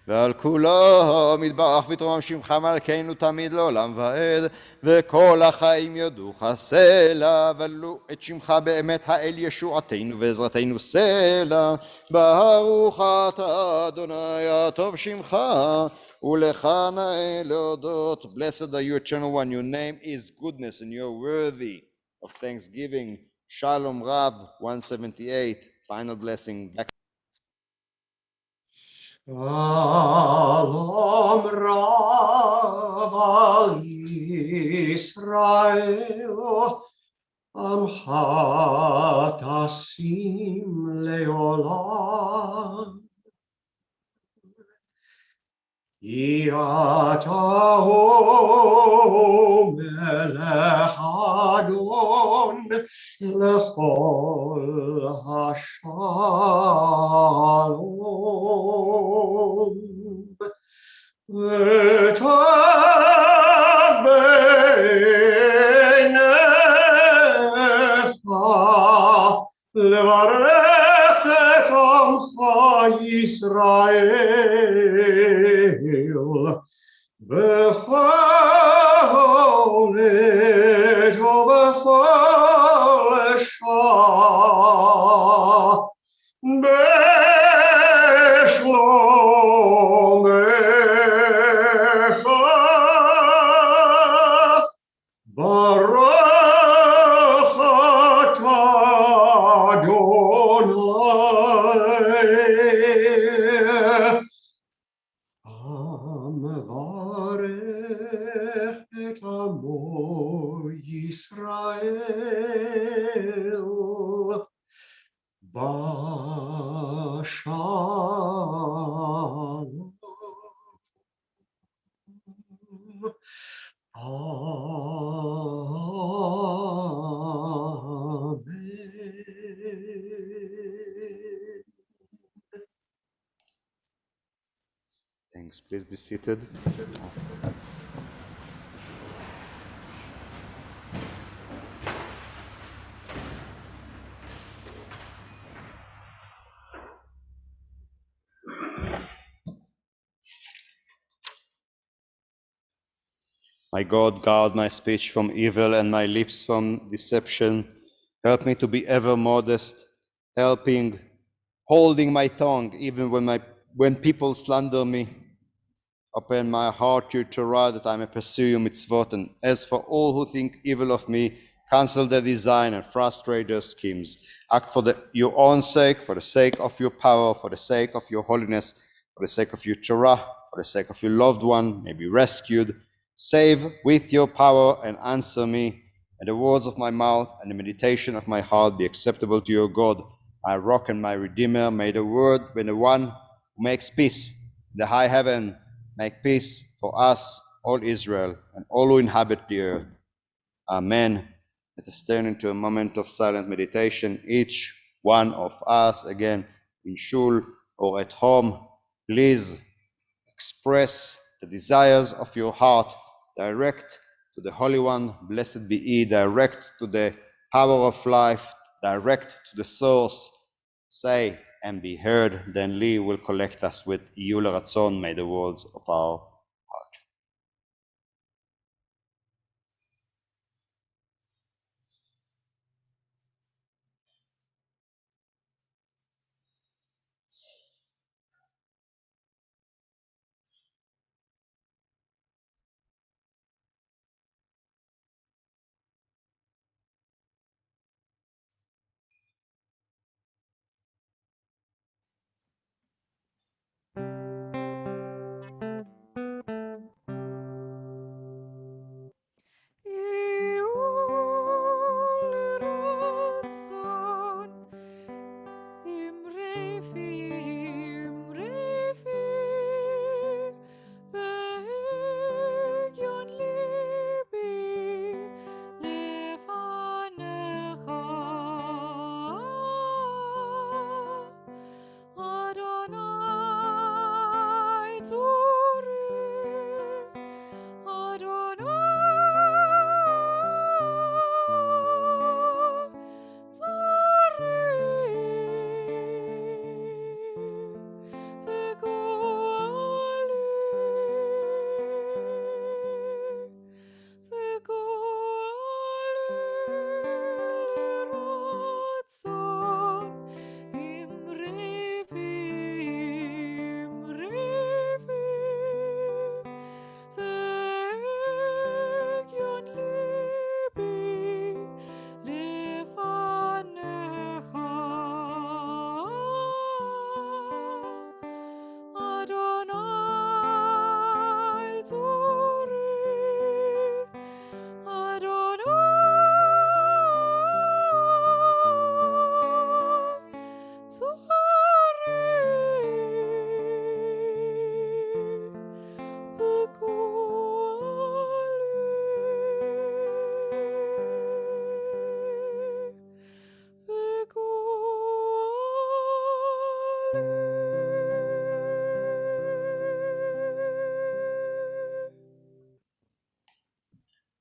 ועל כולם יתברך ותרומם שמך מלכנו תמיד לעולם ועד, וכל החיים יודוך סלע, ולו את שמך באמת האל ישועתנו ועזרתנו סלע. ברוך אתה אדוני הטוב שמך, ולך נאה להודות. Blessed are you, eternal one, your name is goodness and you're worthy of thanksgiving. Shalom Rab 178, final blessing. Back. Shalom Rav al Yisrael, Amcha tasim leolam. Yatahu melech Adon lechol hashalom. V'tav beinecha levarech et amcha Yisrael b'chol עת ובכל שעה בשלומך ברוך אתה אדוני המברך את עמו ישראל בשלום. Amen. Thanks. Please be seated. My God, guard my speech from evil and my lips from deception. Help me to be ever modest, holding my tongue even when people slander me. Open my heart to your Torah that I may pursue your mitzvot, and as for all who think evil of me, cancel their design and frustrate their schemes. Act for your own sake, for the sake of your power, for the sake of your holiness, for the sake of your Torah, for for the sake of your loved one, may be rescued. Save with your power and answer me. And the words of my mouth and the meditation of my heart be acceptable to your God, my rock and my redeemer. May the one who makes peace in the high heaven make peace for us, all Israel, and all who inhabit the earth. Amen. Let us turn into a moment of silent meditation. Each one of us, again, in shul or at home, please express the desires of your heart direct to the Holy One, blessed be He, direct to the power of life, direct to the source. Say and be heard. Then Lee will collect us with Yul Ratzon. May the words of our heart.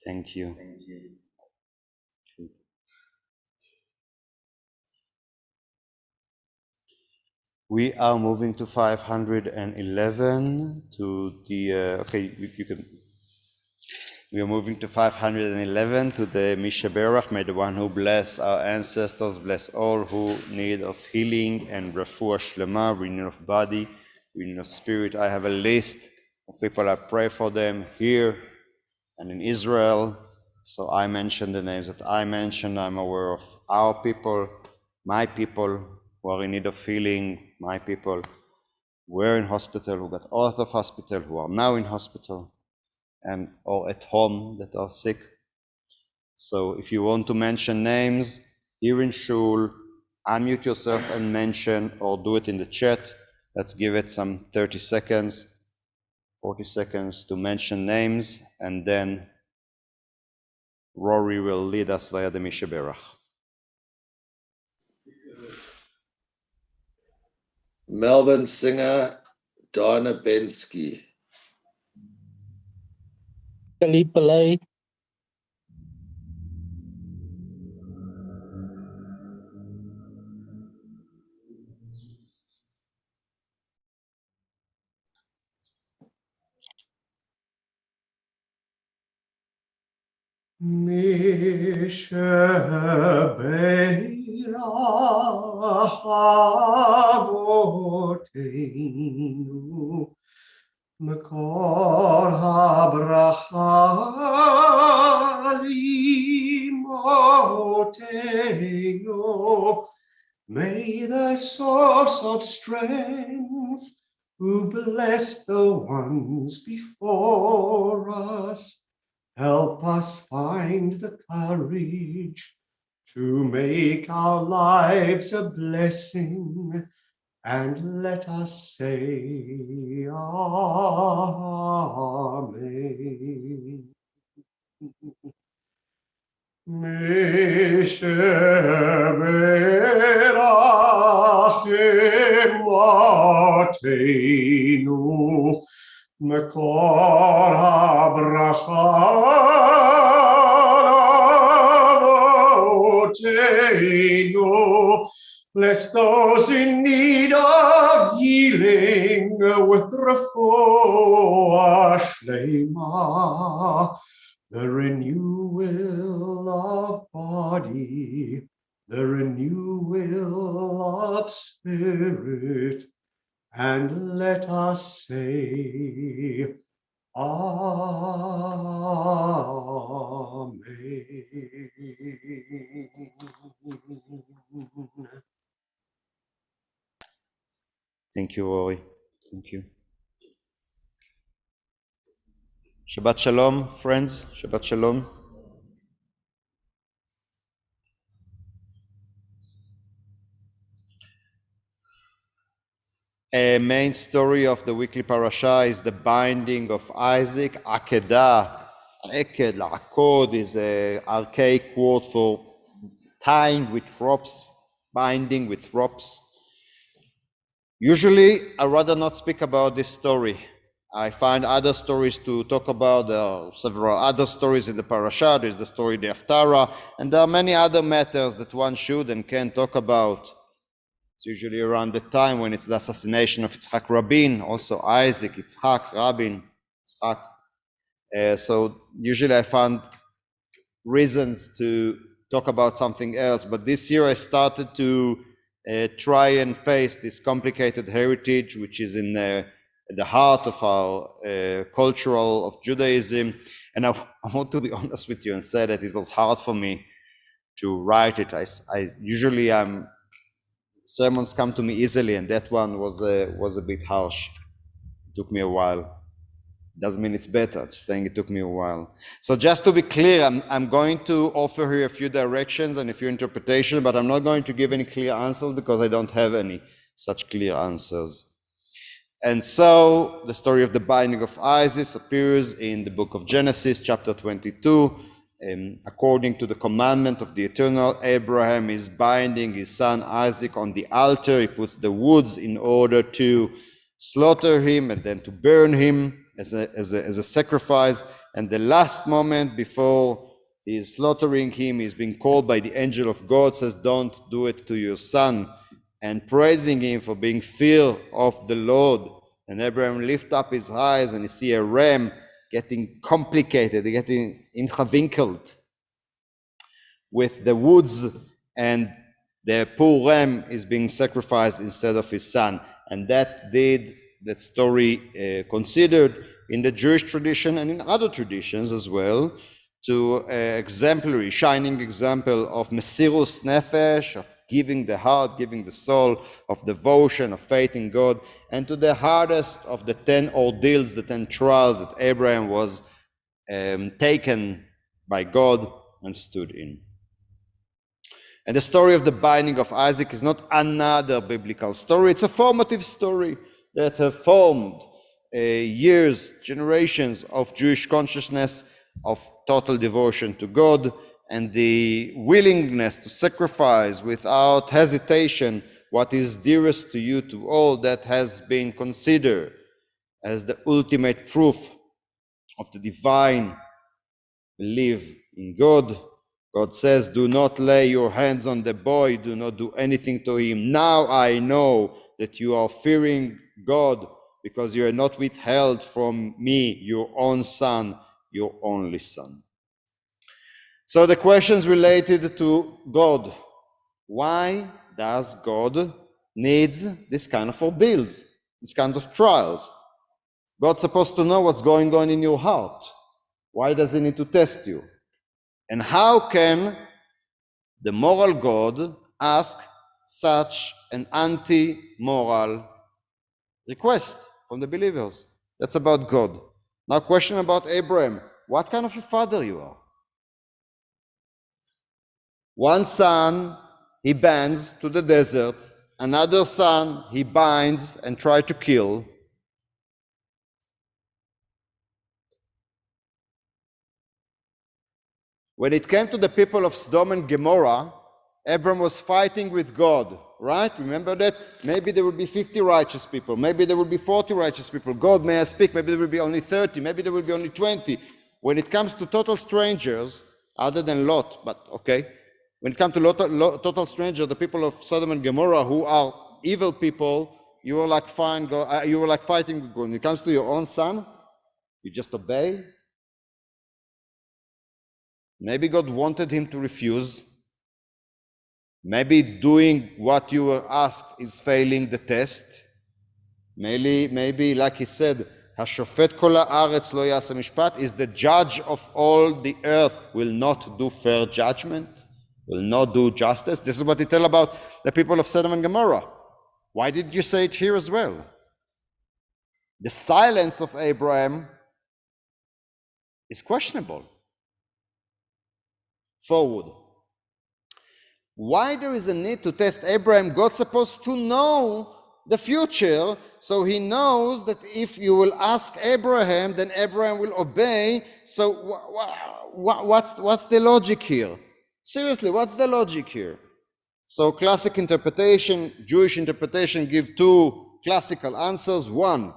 Thank you. We are moving to 511 to the, okay, you can. We are moving to 511 to the Misha Berach. May the one who bless our ancestors, bless all who need of healing and refuah shlema, renewal of body, renewal of spirit. I have a list of people I pray for them here and in Israel. So I mentioned the names that I mentioned. I'm aware of our people, my people who are in need of healing, my people who were in hospital, who got out of hospital, who are now in hospital, and or at home that are sick. So if you want to mention names here in shul, unmute yourself and mention, or do it in the chat. Let's give it some 30 seconds, 40 seconds to mention names, and then Rory will lead us via the Misha Berach. Melvin Singer, Donna Bensky. Kalipalay, Mishabeiravoteinu Makor habracha limoteinu. May the source of strength who bless the ones before us. Help us find the courage to make our lives a blessing, and let us say Amen. Mesheberachem Vatenu Mekor HaBracha Avotenu. Bless those in need of healing with refuah shlema, the renewal of body, the renewal of spirit, and let us say, Amen. Thank you, Rory. Thank you. Shabbat Shalom, friends. Shabbat Shalom. A main story of the weekly parasha is the binding of Isaac. Akedah, Eked, La'akod is an archaic word for tying with ropes, binding with ropes. Usually, I'd rather not speak about this story. I find other stories to talk about. There are several other stories in the parasha. There's the story of the Haftarah, and there are many other matters that one should and can talk about. It's usually around the time when it's the assassination of Yitzhak Rabin, also Isaac, Yitzhak, Rabin, Yitzhak. So usually I found reasons to talk about something else, but this year I started to try and face this complicated heritage, which is in the heart of our cultural of Judaism. And I want to be honest with you and say that it was hard for me to write it. I usually sermons come to me easily, and that one was a bit harsh. It took me a while. Doesn't mean it's better, just saying it took me a while. So just to be clear, I'm going to offer here a few directions and a few interpretations, but I'm not going to give any clear answers because I don't have any such clear answers. And so the story of the binding of Isaac appears in the book of Genesis, chapter 22. According to the commandment of the Eternal, Abraham is binding his son Isaac on the altar. He puts the woods in order to slaughter him and then to burn him as a sacrifice. And the last moment before he is slaughtering him, he's being called by the angel of God, says, "Don't do it to your son," and praising him for being fear of the Lord. And Abraham lifts up his eyes and he sees a ram getting complicated, getting ingewinkeld with the woods, and the poor ram is being sacrificed instead of his son. And that story considered in the Jewish tradition and in other traditions as well, to an exemplary, shining example of Mesirus Nefesh, of giving the heart, giving the soul, of devotion, of faith in God, and to the hardest of the 10 ordeals, the 10 trials that Abraham was taken by God and stood in. And the story of the binding of Isaac is not another biblical story. It's a formative story that have formed years, generations of Jewish consciousness, of total devotion to God, and the willingness to sacrifice without hesitation what is dearest to you, to all, that has been considered as the ultimate proof of the divine belief in God. God says, "Do not lay your hands on the boy, do not do anything to him. Now I know that you are fearing God, because you are not withheld from me your own son, your only son." So the questions related to God. Why does God need this kind of ordeals, these kinds of trials? God's supposed to know what's going on in your heart. Why does he need to test you? And how can the moral God ask such an anti-moral request from the believers. That's about God. Now, question about Abraham. What kind of a father you are? One son he bands to the desert, another son he binds and tries to kill. When it came to the people of Sodom and Gomorrah, Abram was fighting with God, right? Remember that? Maybe there would be 50 righteous people. Maybe there would be 40 righteous people. God, may I speak? Maybe there will be only 30. Maybe there will be only 20. When it comes to total strangers, other than Lot, but okay. When it comes to total strangers, the people of Sodom and Gomorrah who are evil people, you were like you were like fighting with God. When it comes to your own son, you just obey. Maybe God wanted him to refuse. Maybe doing what you were asked is failing the test. Maybe like he said, Hashofet kol haaretz lo ya'aseh mishpat, is the judge of all the earth, will not do fair judgment, will not do justice. This is what he tell about the people of Sodom and Gomorrah. Why did you say it here as well? The silence of Abraham is questionable. Forward. Why there is a need to test Abraham? God's supposed to know the future, so he knows that if you will ask Abraham, then Abraham will obey. So what's the logic here? Seriously, what's the logic here? So classic interpretation, Jewish interpretation, give two classical answers. One,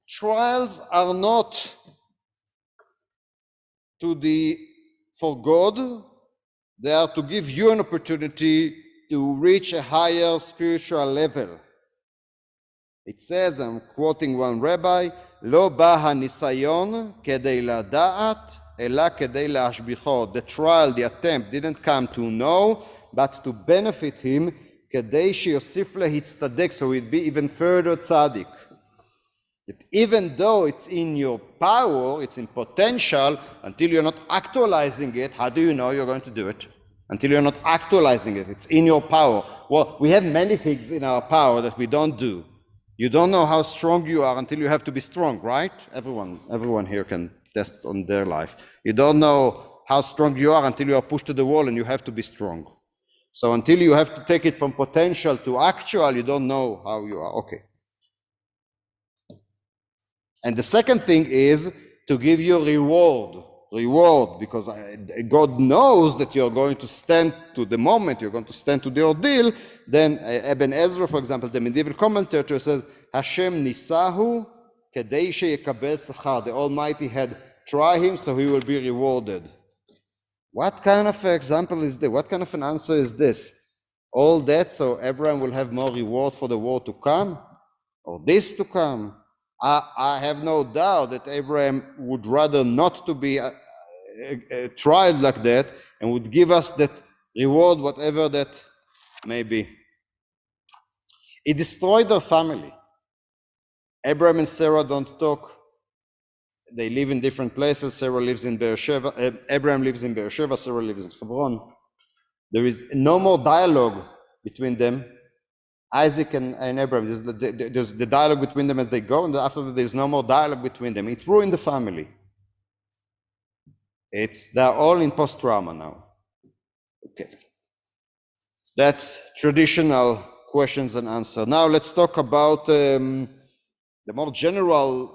trials are not for God, they are to give you an opportunity to reach a higher spiritual level. It says, I'm quoting one rabbi, Lo ba hanisayon kedei lada'at, ela kedei la'ashbicho. The trial, the attempt, didn't come to know, but to benefit him, kedei sheyosif lehitztadek, so he'd be even further tzaddik. That even though it's in your power, it's in potential, until you're not actualizing it, how do you know you're going to do it? Until you're not actualizing it, it's in your power. Well, we have many things in our power that we don't do. You don't know how strong you are until you have to be strong, right? Everyone here can test on their life. You don't know how strong you are until you are pushed to the wall and you have to be strong. So until you have to take it from potential to actual, you don't know how you are. Okay. And the second thing is to give you reward, because God knows that you're going to stand to the moment, you're going to stand to the ordeal. Then Ibn Ezra, for example, the medieval commentator says, Hashem nisahu kedei sheyekabel sachar. The Almighty had tried him so he will be rewarded. What kind of example is this? What kind of an answer is this? All that so Abraham will have more reward for the war to come? Or this to come? I have no doubt that Abraham would rather not to be tried like that and would give us that reward, whatever that may be. It destroyed their family. Abraham and Sarah don't talk. They live in different places. Sarah lives in Beersheba. Abraham lives in Beersheba. Sarah lives in Hebron. There is no more dialogue between them. Isaac and Abraham, there's the dialogue between them as they go, and after that there's no more dialogue between them. It ruined the family. They're all in post-trauma now. Okay. That's traditional questions and answers. Now let's talk about the more general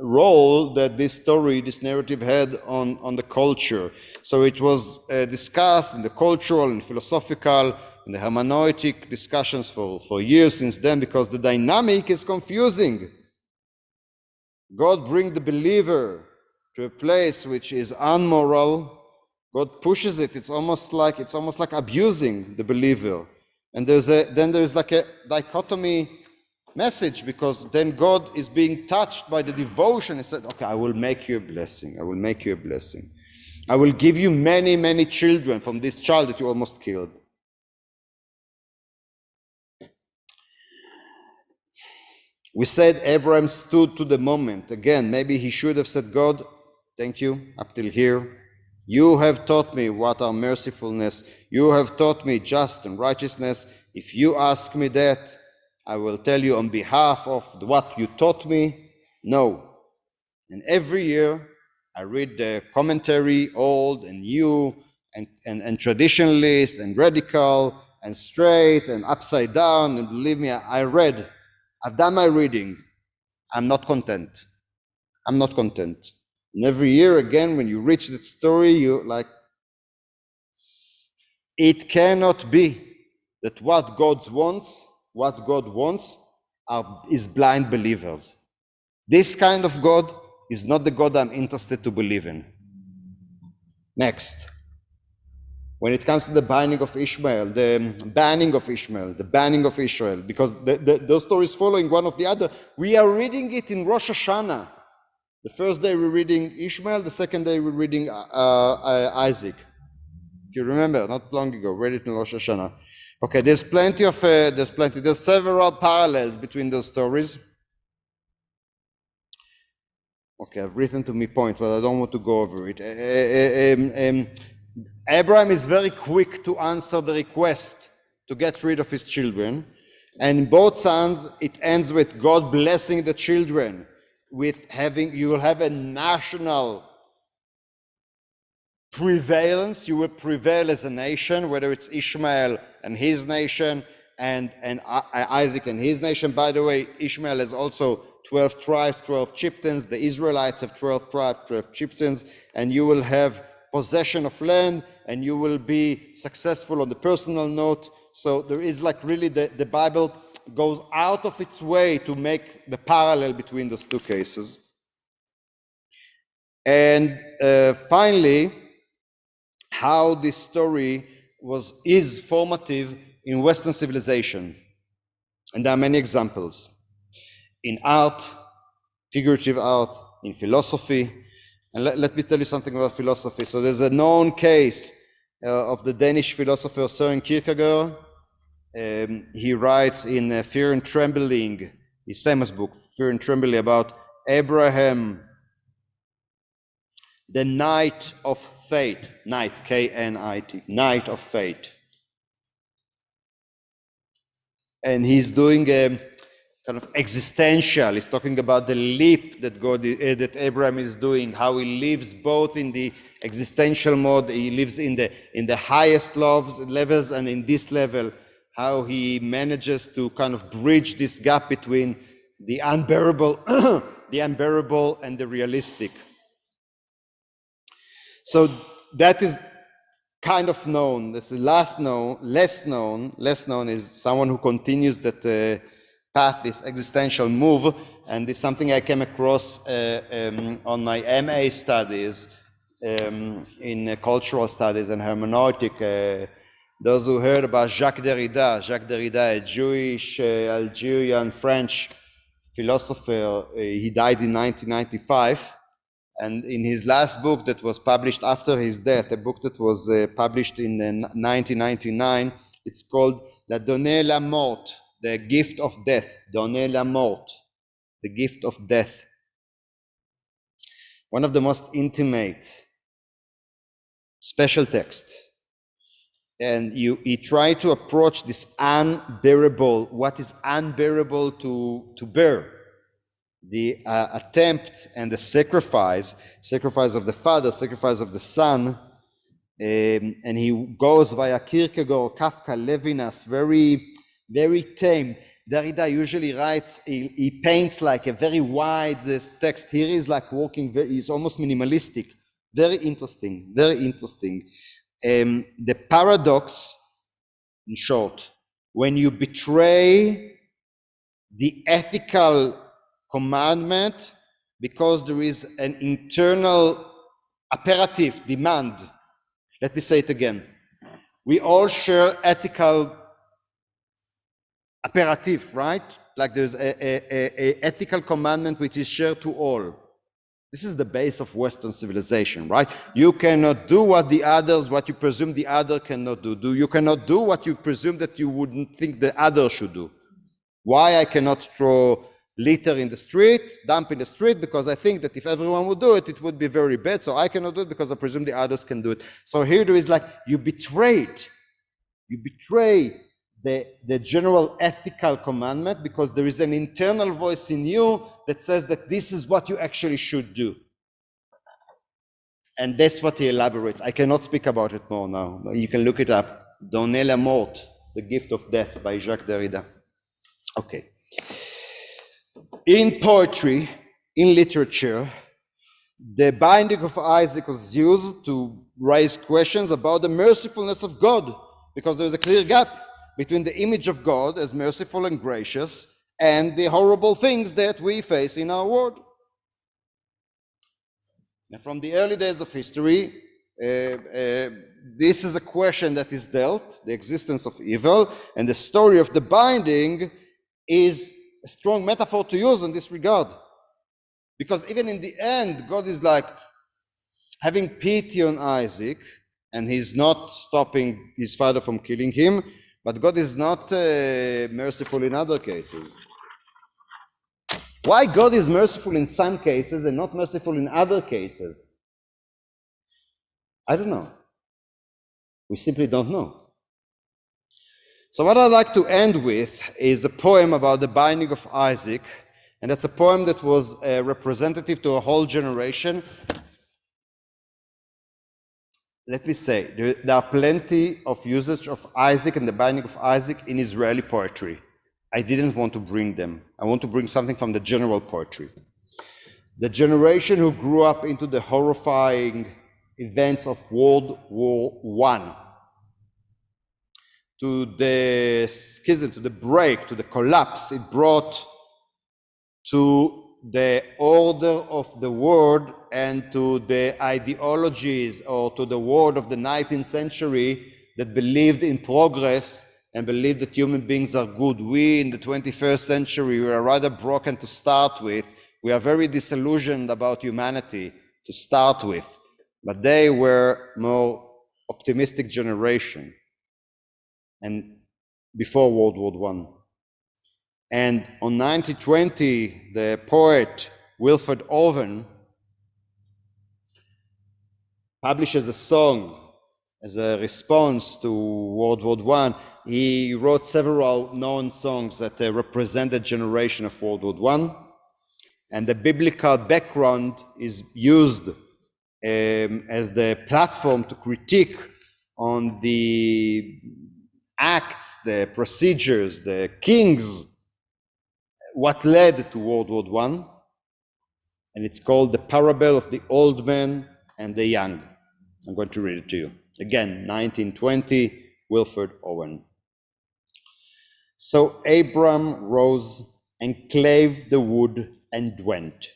role that this narrative had on the culture. So it was discussed in the cultural and philosophical and the hermeneutic discussions for years since then, because the dynamic is confusing. God brings the believer to a place which is unmoral. God pushes it. It's almost like abusing the believer. And there's like a dichotomy message, because then God is being touched by the devotion. He said, okay, I will make you a blessing. I will make you a blessing. I will give you many, many children from this child that you almost killed. We said Abraham stood to the moment. Again, maybe he should have said, God, thank you up till here. You have taught me what are mercifulness. You have taught me just and righteousness. If you ask me that, I will tell you on behalf of what you taught me. No. And every year I read the commentary, old and new, and traditionalist and radical and straight and upside down. And believe me, I've done my reading. I'm not content. I'm not content. And every year again, when you reach that story, you're like, it cannot be that what God wants is blind believers. This kind of God is not the God I'm interested to believe in. Next. When it comes to the binding of Ishmael, the banning of Ishmael, the banning of Israel, because those stories following one of the other, we are reading it in Rosh Hashanah. The first day we're reading Ishmael, the second day we're reading Isaac. If you remember, not long ago, read it in Rosh Hashanah. Okay, there's several parallels between those stories. Okay, I've written to me point, but I don't want to go over it. Abraham is very quick to answer the request to get rid of his children. And in both sons, it ends with God blessing the children, with you will have a national prevalence. You will prevail as a nation, whether it's Ishmael and his nation, and Isaac and his nation. By the way, Ishmael has also 12 tribes, 12 chieftains. The Israelites have 12 tribes, 12 chieftains, and you will have possession of land, and you will be successful on the personal note. So there is like really the Bible goes out of its way to make the parallel between those two cases. And finally, how this story is formative in Western civilization. And there are many examples. In art, figurative art, in philosophy. And let me tell you something about philosophy. So there's a known case of the Danish philosopher Søren Kierkegaard. He writes in Fear and Trembling, his famous book, Fear and Trembling, about Abraham, the Knight of Fate. Knight, K-N-I-T, Knight of Fate. And he's doing a kind of existential. He's talking about the leap that that Abraham is doing, how he lives both in the existential mode, he lives in the highest levels, and in this level, how he manages to kind of bridge this gap between the unbearable, the unbearable and the realistic. So that is kind of known. This is less known is someone who continues that path, this existential move, and this is something I came across on my MA studies in cultural studies and hermeneutic. Those who heard about Jacques Derrida, a Jewish, Algerian, French philosopher, he died in 1995. And in his last book that was published after his death, a book that was published in 1999, it's called La Donnée la Mort, the gift of death. Donnée la Mort, the gift of death. One of the most intimate, special text. And he tried to approach this unbearable, what is unbearable to bear. The attempt and the sacrifice of the father, sacrifice of the son, and he goes via Kierkegaard, Kafka, Levinas, very, very tame. Derrida usually writes, he paints like a very wide text. Here he's like walking, he's almost minimalistic. Very interesting, very interesting. The paradox, in short, when you betray the ethical commandment because there is an internal imperative demand. Let me say it again. We all share ethical imperative, right? Like there's a ethical commandment which is shared to all. This is the base of Western civilization, right? You cannot do what you presume the other cannot do. You cannot do what you presume that you wouldn't think the other should do. Why I cannot throw litter in the street, dump in the street, because I think that if everyone would do it, it would be very bad. So I cannot do it because I presume the others can do it. So here there is like, you betray the general ethical commandment, because there is an internal voice in you that says that this is what you actually should do. And that's what he elaborates. I cannot speak about it more now. You can look it up. Donner la mort, The Gift of Death by Jacques Derrida. Okay. In poetry, in literature, the binding of Isaac was used to raise questions about the mercifulness of God, because there is a clear gap between the image of God as merciful and gracious and the horrible things that we face in our world. And from the early days of history, this is a question that is dealt, the existence of evil, and the story of the binding is a strong metaphor to use in this regard. Because even in the end, God is like having pity on Isaac, and he's not stopping his father from killing him, but God is not merciful in other cases. Why God is merciful in some cases and not merciful in other cases? I don't know. We simply don't know. So what I'd like to end with is a poem about the binding of Isaac, and that's a poem that was representative to a whole generation. Let me say, there are plenty of usage of Isaac and the binding of Isaac in Israeli poetry. I didn't want to bring them. I want to bring something from the general poetry. The generation who grew up into the horrifying events of World War I, to the schism, to the break, to the collapse it brought to the order of the world and to the ideologies or to the world of the 19th century that believed in progress and believed that human beings are good. We in the 21st century, we are rather broken to start with. We are very disillusioned about humanity to start with, but they were more optimistic generation and before World War I. And on 1920, the poet Wilfred Owen publishes a song as a response to World War I. He wrote several known songs that represent the generation of World War I, and the biblical background is used as the platform to critique on the acts, the procedures, the kings, what led to World War I, and it's called The Parable of the Old Man and the Young. I'm going to read it to you. Again, 1920, Wilfred Owen. So Abram rose and clave the wood and went,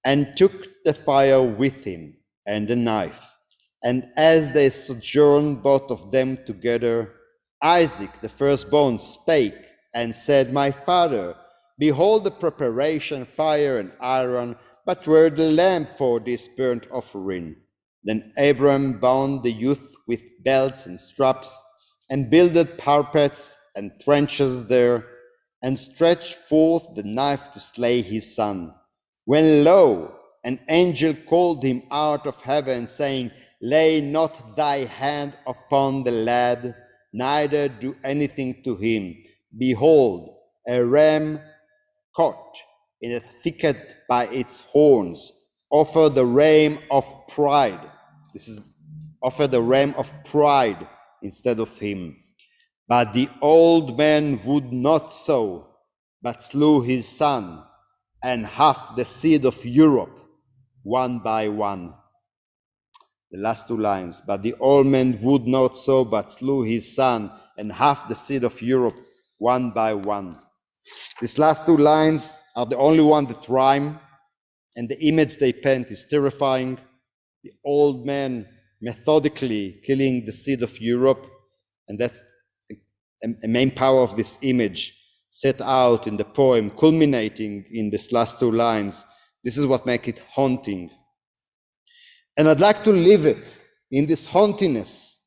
and took the fire with him and a knife. And as they sojourned both of them together, Isaac the firstborn spake and said, My father, behold the preparation, fire and iron, but where the lamb for this burnt offering? Then Abram bound the youth with belts and straps, and builded parapets and trenches there, and stretched forth the knife to slay his son. When lo, an angel called him out of heaven, saying, Lay not thy hand upon the lad, neither do anything to him. Behold, a ram caught in a thicket by its horns. Offer the ram of pride. This is offer the ram of pride instead of him. But the old man would not so, but slew his son, and half the seed of Europe, one by one. The last two lines. But the old man would not so, but slew his son, and half the seed of Europe, one by one. These last two lines are the only one that rhyme, and the image they paint is terrifying. The old man methodically killing the seed of Europe, and that's a main power of this image set out in the poem, culminating in these last two lines. This is what makes it haunting. And I'd like to leave it in this hauntiness,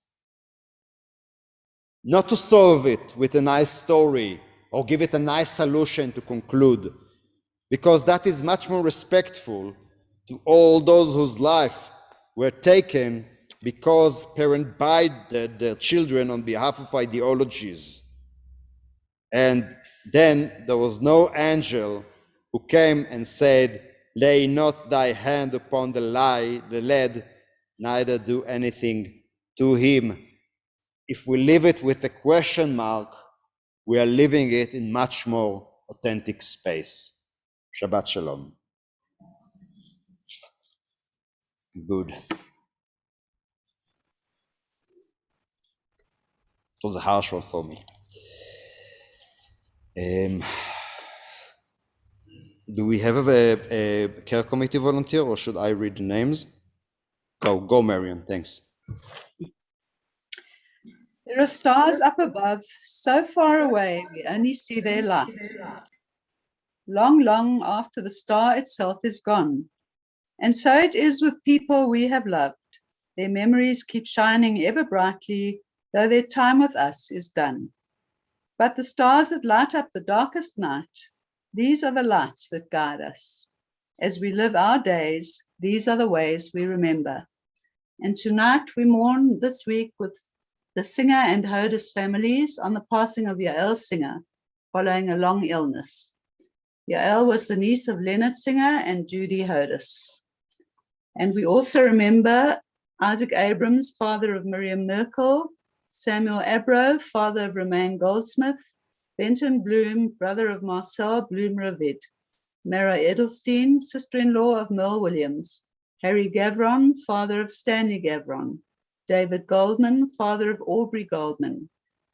not to solve it with a nice story or give it a nice solution to conclude, because that is much more respectful to all those whose life were taken because parents bided their children on behalf of ideologies. And then there was no angel who came and said, lay not thy hand upon the lad, neither do anything to him. If we leave it with a question mark, we are leaving it in much more authentic space. Shabbat Shalom. Good. It was a harsh one for me. Do we have a care committee volunteer, or should I read the names? Go, Marion, thanks. There are stars up above, so far away we only see their light. Long, long after the star itself is gone. And so it is with people we have loved. Their memories keep shining ever brightly, though their time with us is done. But the stars that light up the darkest night, these are the lights that guide us. As we live our days, these are the ways we remember. And tonight we mourn this week with the Singer and Hodes families on the passing of Yael Singer, following a long illness. Yael was the niece of Leonard Singer and Judy Hodes. And we also remember Isaac Abrams, father of Miriam Merkel, Samuel Abro, father of Romaine Goldsmith, Benton Bloom, brother of Marcel Bloom-Ravid, Mara Edelstein, sister-in-law of Merle Williams, Harry Gavron, father of Stanley Gavron, David Goldman, father of Aubrey Goldman,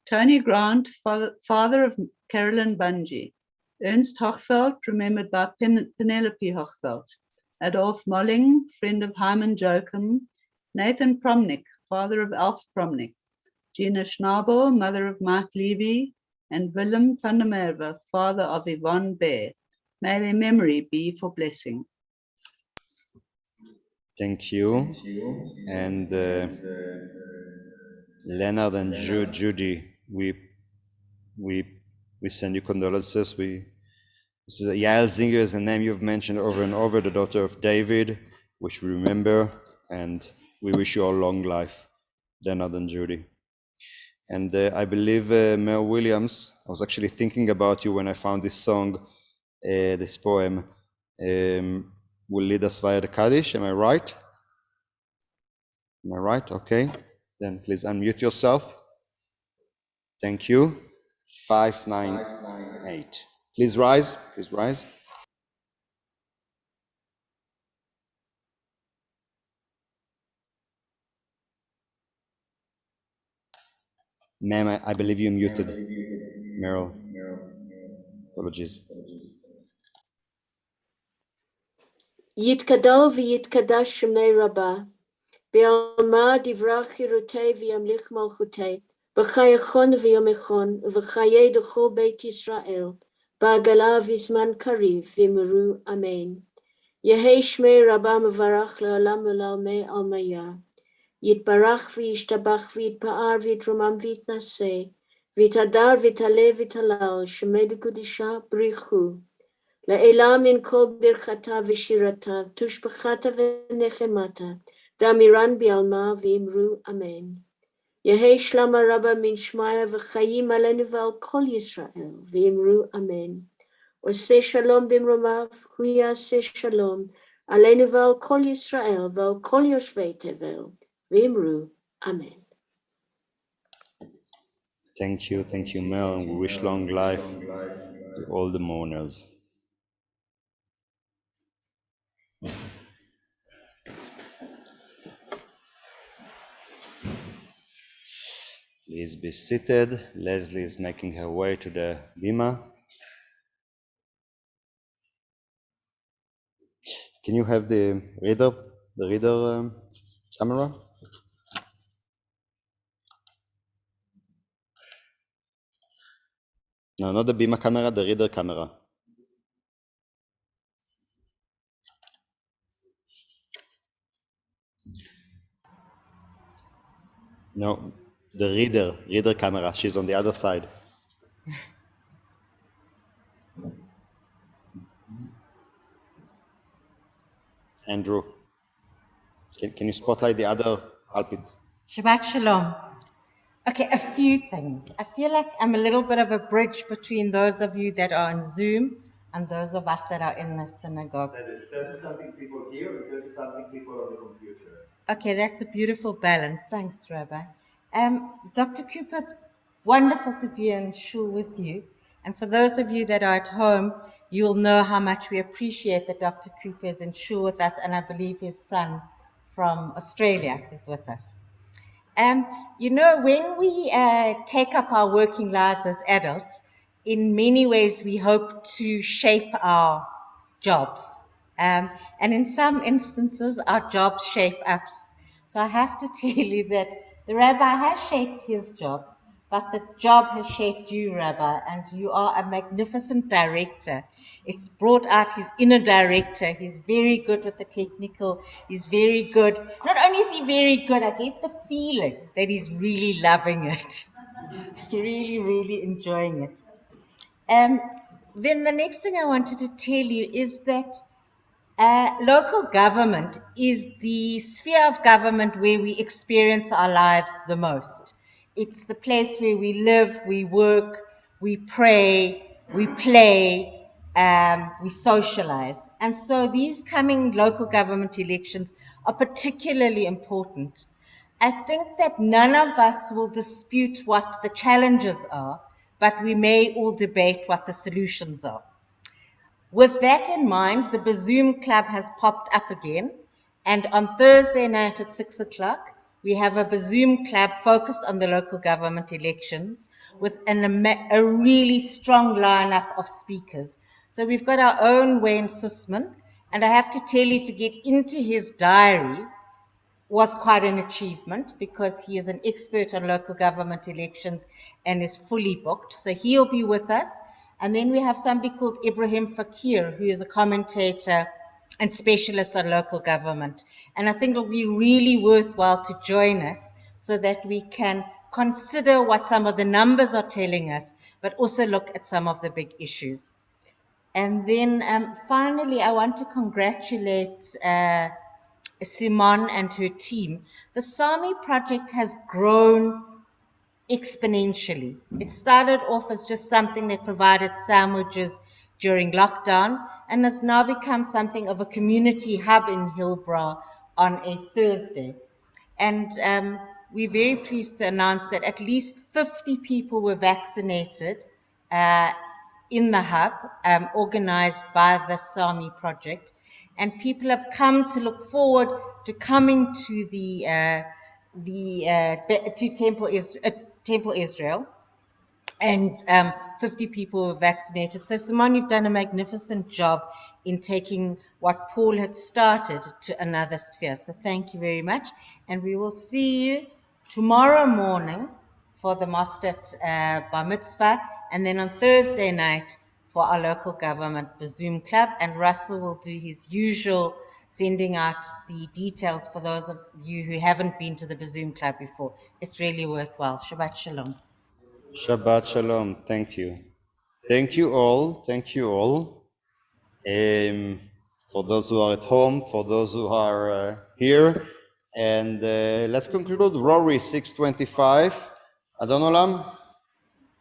Tony Grant, father of Carolyn Bungie, Ernst Hochfeld, remembered by Penelope Hochfeld, Adolf Molling, friend of Hyman Joachim, Nathan Promnick, father of Alf Promnick, Gina Schnabel, mother of Mike Levy, and Willem van der Merwe, father of Yvonne Bear. May their memory be for blessing. Thank you. And Leonard and Judy, we send you condolences. This is Yael Singer is a name you've mentioned over and over, the daughter of David, which we remember, and we wish you all long life, Leonard and Judy. And I believe Mel Williams, I was actually thinking about you when I found this song, this poem, will lead us via the Kaddish. Am I right? Am I right? Okay. Then please unmute yourself. Thank you. 598. Please rise. Please rise. Ma'am, I believe you muted. Meryl. Apologies. Yitkadal v'yitkadash shemei Rabbah, be'alma divrach chirutei v'yamlich malchutei, b'chayachon v'yomechon, v'chayei d'chol Beit Yisrael, ba'agala v'zman kariv v'imuru amen. Yehei shmei Rabbah mevarach le'olam v'lalmei almaya. Yitbarach v'yishtabach v'yitpa'ar v'yitromam v'yitnaseh, v'yitadar v'yitaleh v'yitalal, shemei d'kudisha brichu. Le'ela min kol birchata v'shirata, tushbachata v'nechemata, damiran bi'alma v'imru amen. Yehei shlama rabba min shmaya v'chayim alenu v'al kol Yisrael, v'imru amen. Oseh shalom b'imromav, hu yaseh shalom, alenu v'al kol Yisrael, v'al kol yoshvei tevel, v'imru amen. Thank you, Mel, and we wish long life to all the mourners. Please be seated. Leslie is making her way to the bima. Can you have the reader camera? No, not the bima camera, the reader camera. No, the reader camera. She's on the other side. Andrew, can you spotlight the other pulpit? Shabbat Shalom. Okay, a few things. I feel like I'm a little bit of a bridge between those of you that are on Zoom and those of us that are in the synagogue. So there's 30-something people here and 30-something people on the computer. Okay, that's a beautiful balance. Thanks, Rabbi. Dr. Cooper, it's wonderful to be in shul with you. And for those of you that are at home, you'll know how much we appreciate that Dr. Cooper is in shul with us, and I believe his son from Australia is with us. You know, when we take up our working lives as adults, in many ways we hope to shape our jobs. And in some instances, our jobs shape us. So I have to tell you that the rabbi has shaped his job, but the job has shaped you, Rabbi, and you are a magnificent director. It's brought out his inner director. He's very good with the technical. He's very good. Not only is he very good, I get the feeling that he's really loving it. Really, really enjoying it. Then the next thing I wanted to tell you is that local government is the sphere of government where we experience our lives the most. It's the place where we live, we work, we pray, we play, we socialize. And so these coming local government elections are particularly important. I think that none of us will dispute what the challenges are, but we may all debate what the solutions are. With that in mind, the Bazoom Club has popped up again, and on Thursday night at 6 o'clock, we have a Bazoom Club focused on the local government elections with a really strong lineup of speakers. So we've got our own Wayne Sussman, and I have to tell you, to get into his diary was quite an achievement because he is an expert on local government elections and is fully booked. So he'll be with us. And then we have somebody called Ibrahim Fakir, who is a commentator and specialist on local government. And I think it'll be really worthwhile to join us so that we can consider what some of the numbers are telling us, but also look at some of the big issues. And then finally, I want to congratulate Simone and her team. The Sami project has grown exponentially. It started off as just something that provided sandwiches during lockdown and has now become something of a community hub in Hillbrow on a Thursday. And we're very pleased to announce that at least 50 people were vaccinated in the hub, organized by the Sami project. And people have come to look forward to coming to Temple Israel, and 50 people were vaccinated. So Simone, you've done a magnificent job in taking what Paul had started to another sphere. So thank you very much. And we will see you tomorrow morning for the Mostat Bar Mitzvah, and then on Thursday night for our local government Bazoom Club. And Russell will do his usual sending out the details for those of you who haven't been to the Bazoom Club before. It's really worthwhile. Shabbat Shalom. Shabbat Shalom. Thank you. Thank you all. Thank you all. For those who are at home, for those who are here. And let's conclude Rory 625. Adon Olam.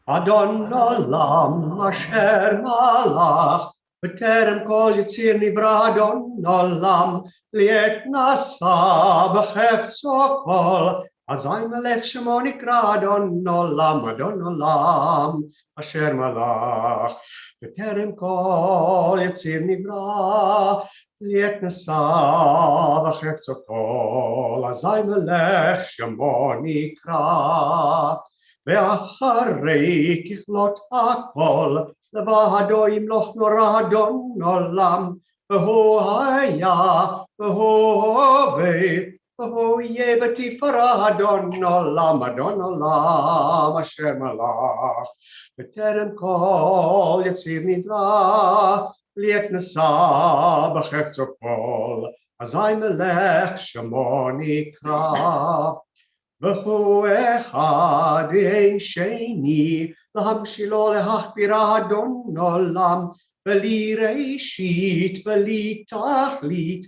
Adon Olam Asher Malach B'terem kol yitzir nivra Adon Olam Liet nasa b'chefzo kol Azay melech shemo nikra Adon Olam Asher Malach B'terem kol yitzir nivra Liet nasa b'chefzo kol Azay melech shemo nikra ואחרי ככלות הכל לבדו ימלוך נורא אדון עולם והוא היה והוא הווה והוא יהיה בתפארה אדון עולם אשר מלך בטרם כל יציר נברא לעת נשא בחפצו כל אזי מלך שמו נקרא והוא אחד ואין שני להמשילו להכבירה אדון עולם בלי ראשית בלי תכלית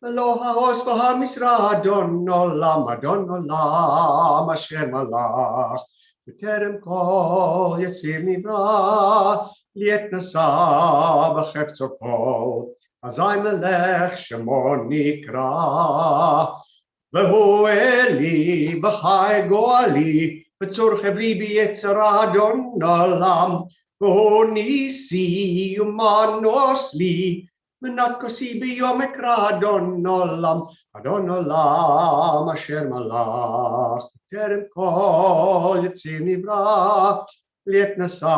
Aloha os v'hamisra Adon Olam Asher Malach B'terem kol Yetzir Nivra Liet Nasa B'chefzo kol Azai Melech Shemo Nikra V'hu Eli B'chai Goali B'tzur Chevli B'yetzara Adon Olam V'hu Nisi Umanos Li Menat kosi biyom ekra Adon Olam Asher Malach Terem kol Yetzir Nivra Liet Nasa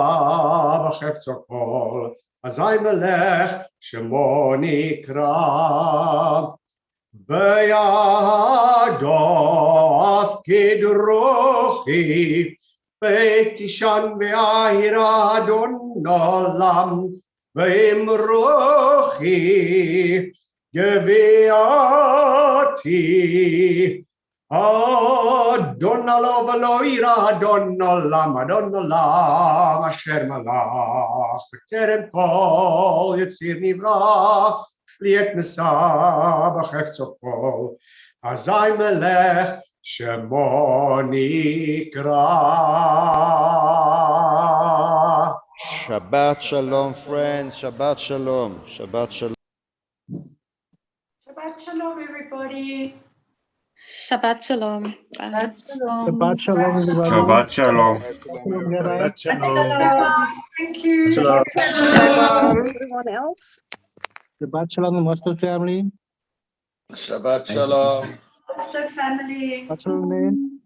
B'chefzo kol Azai Melech Shemo Nikra B'yado Afkid Rochi Beit Tishan V'ahira Adon Olam V'imrochi Geviati Adon Alo V'lo ira Adon Olam Asher Malach B'terem kol Yetzir Nivra Liet Nasa B'chefzo kol Azai Melech Shemo Nikra. Shabbat Shalom, friends. Shabbat Shalom. Shabbat Shalom. Shabbat shalom, everybody. Shabbat Shalom. Bye. Shalom. Shalom, everybody. Shabbat shalom. Shalom, Jedi. Thank you. Shalom. Everyone else. Shabbat Shalom, the Mustard family. Shabbat Shalom. Pastor family. Shabbat Shalom, man.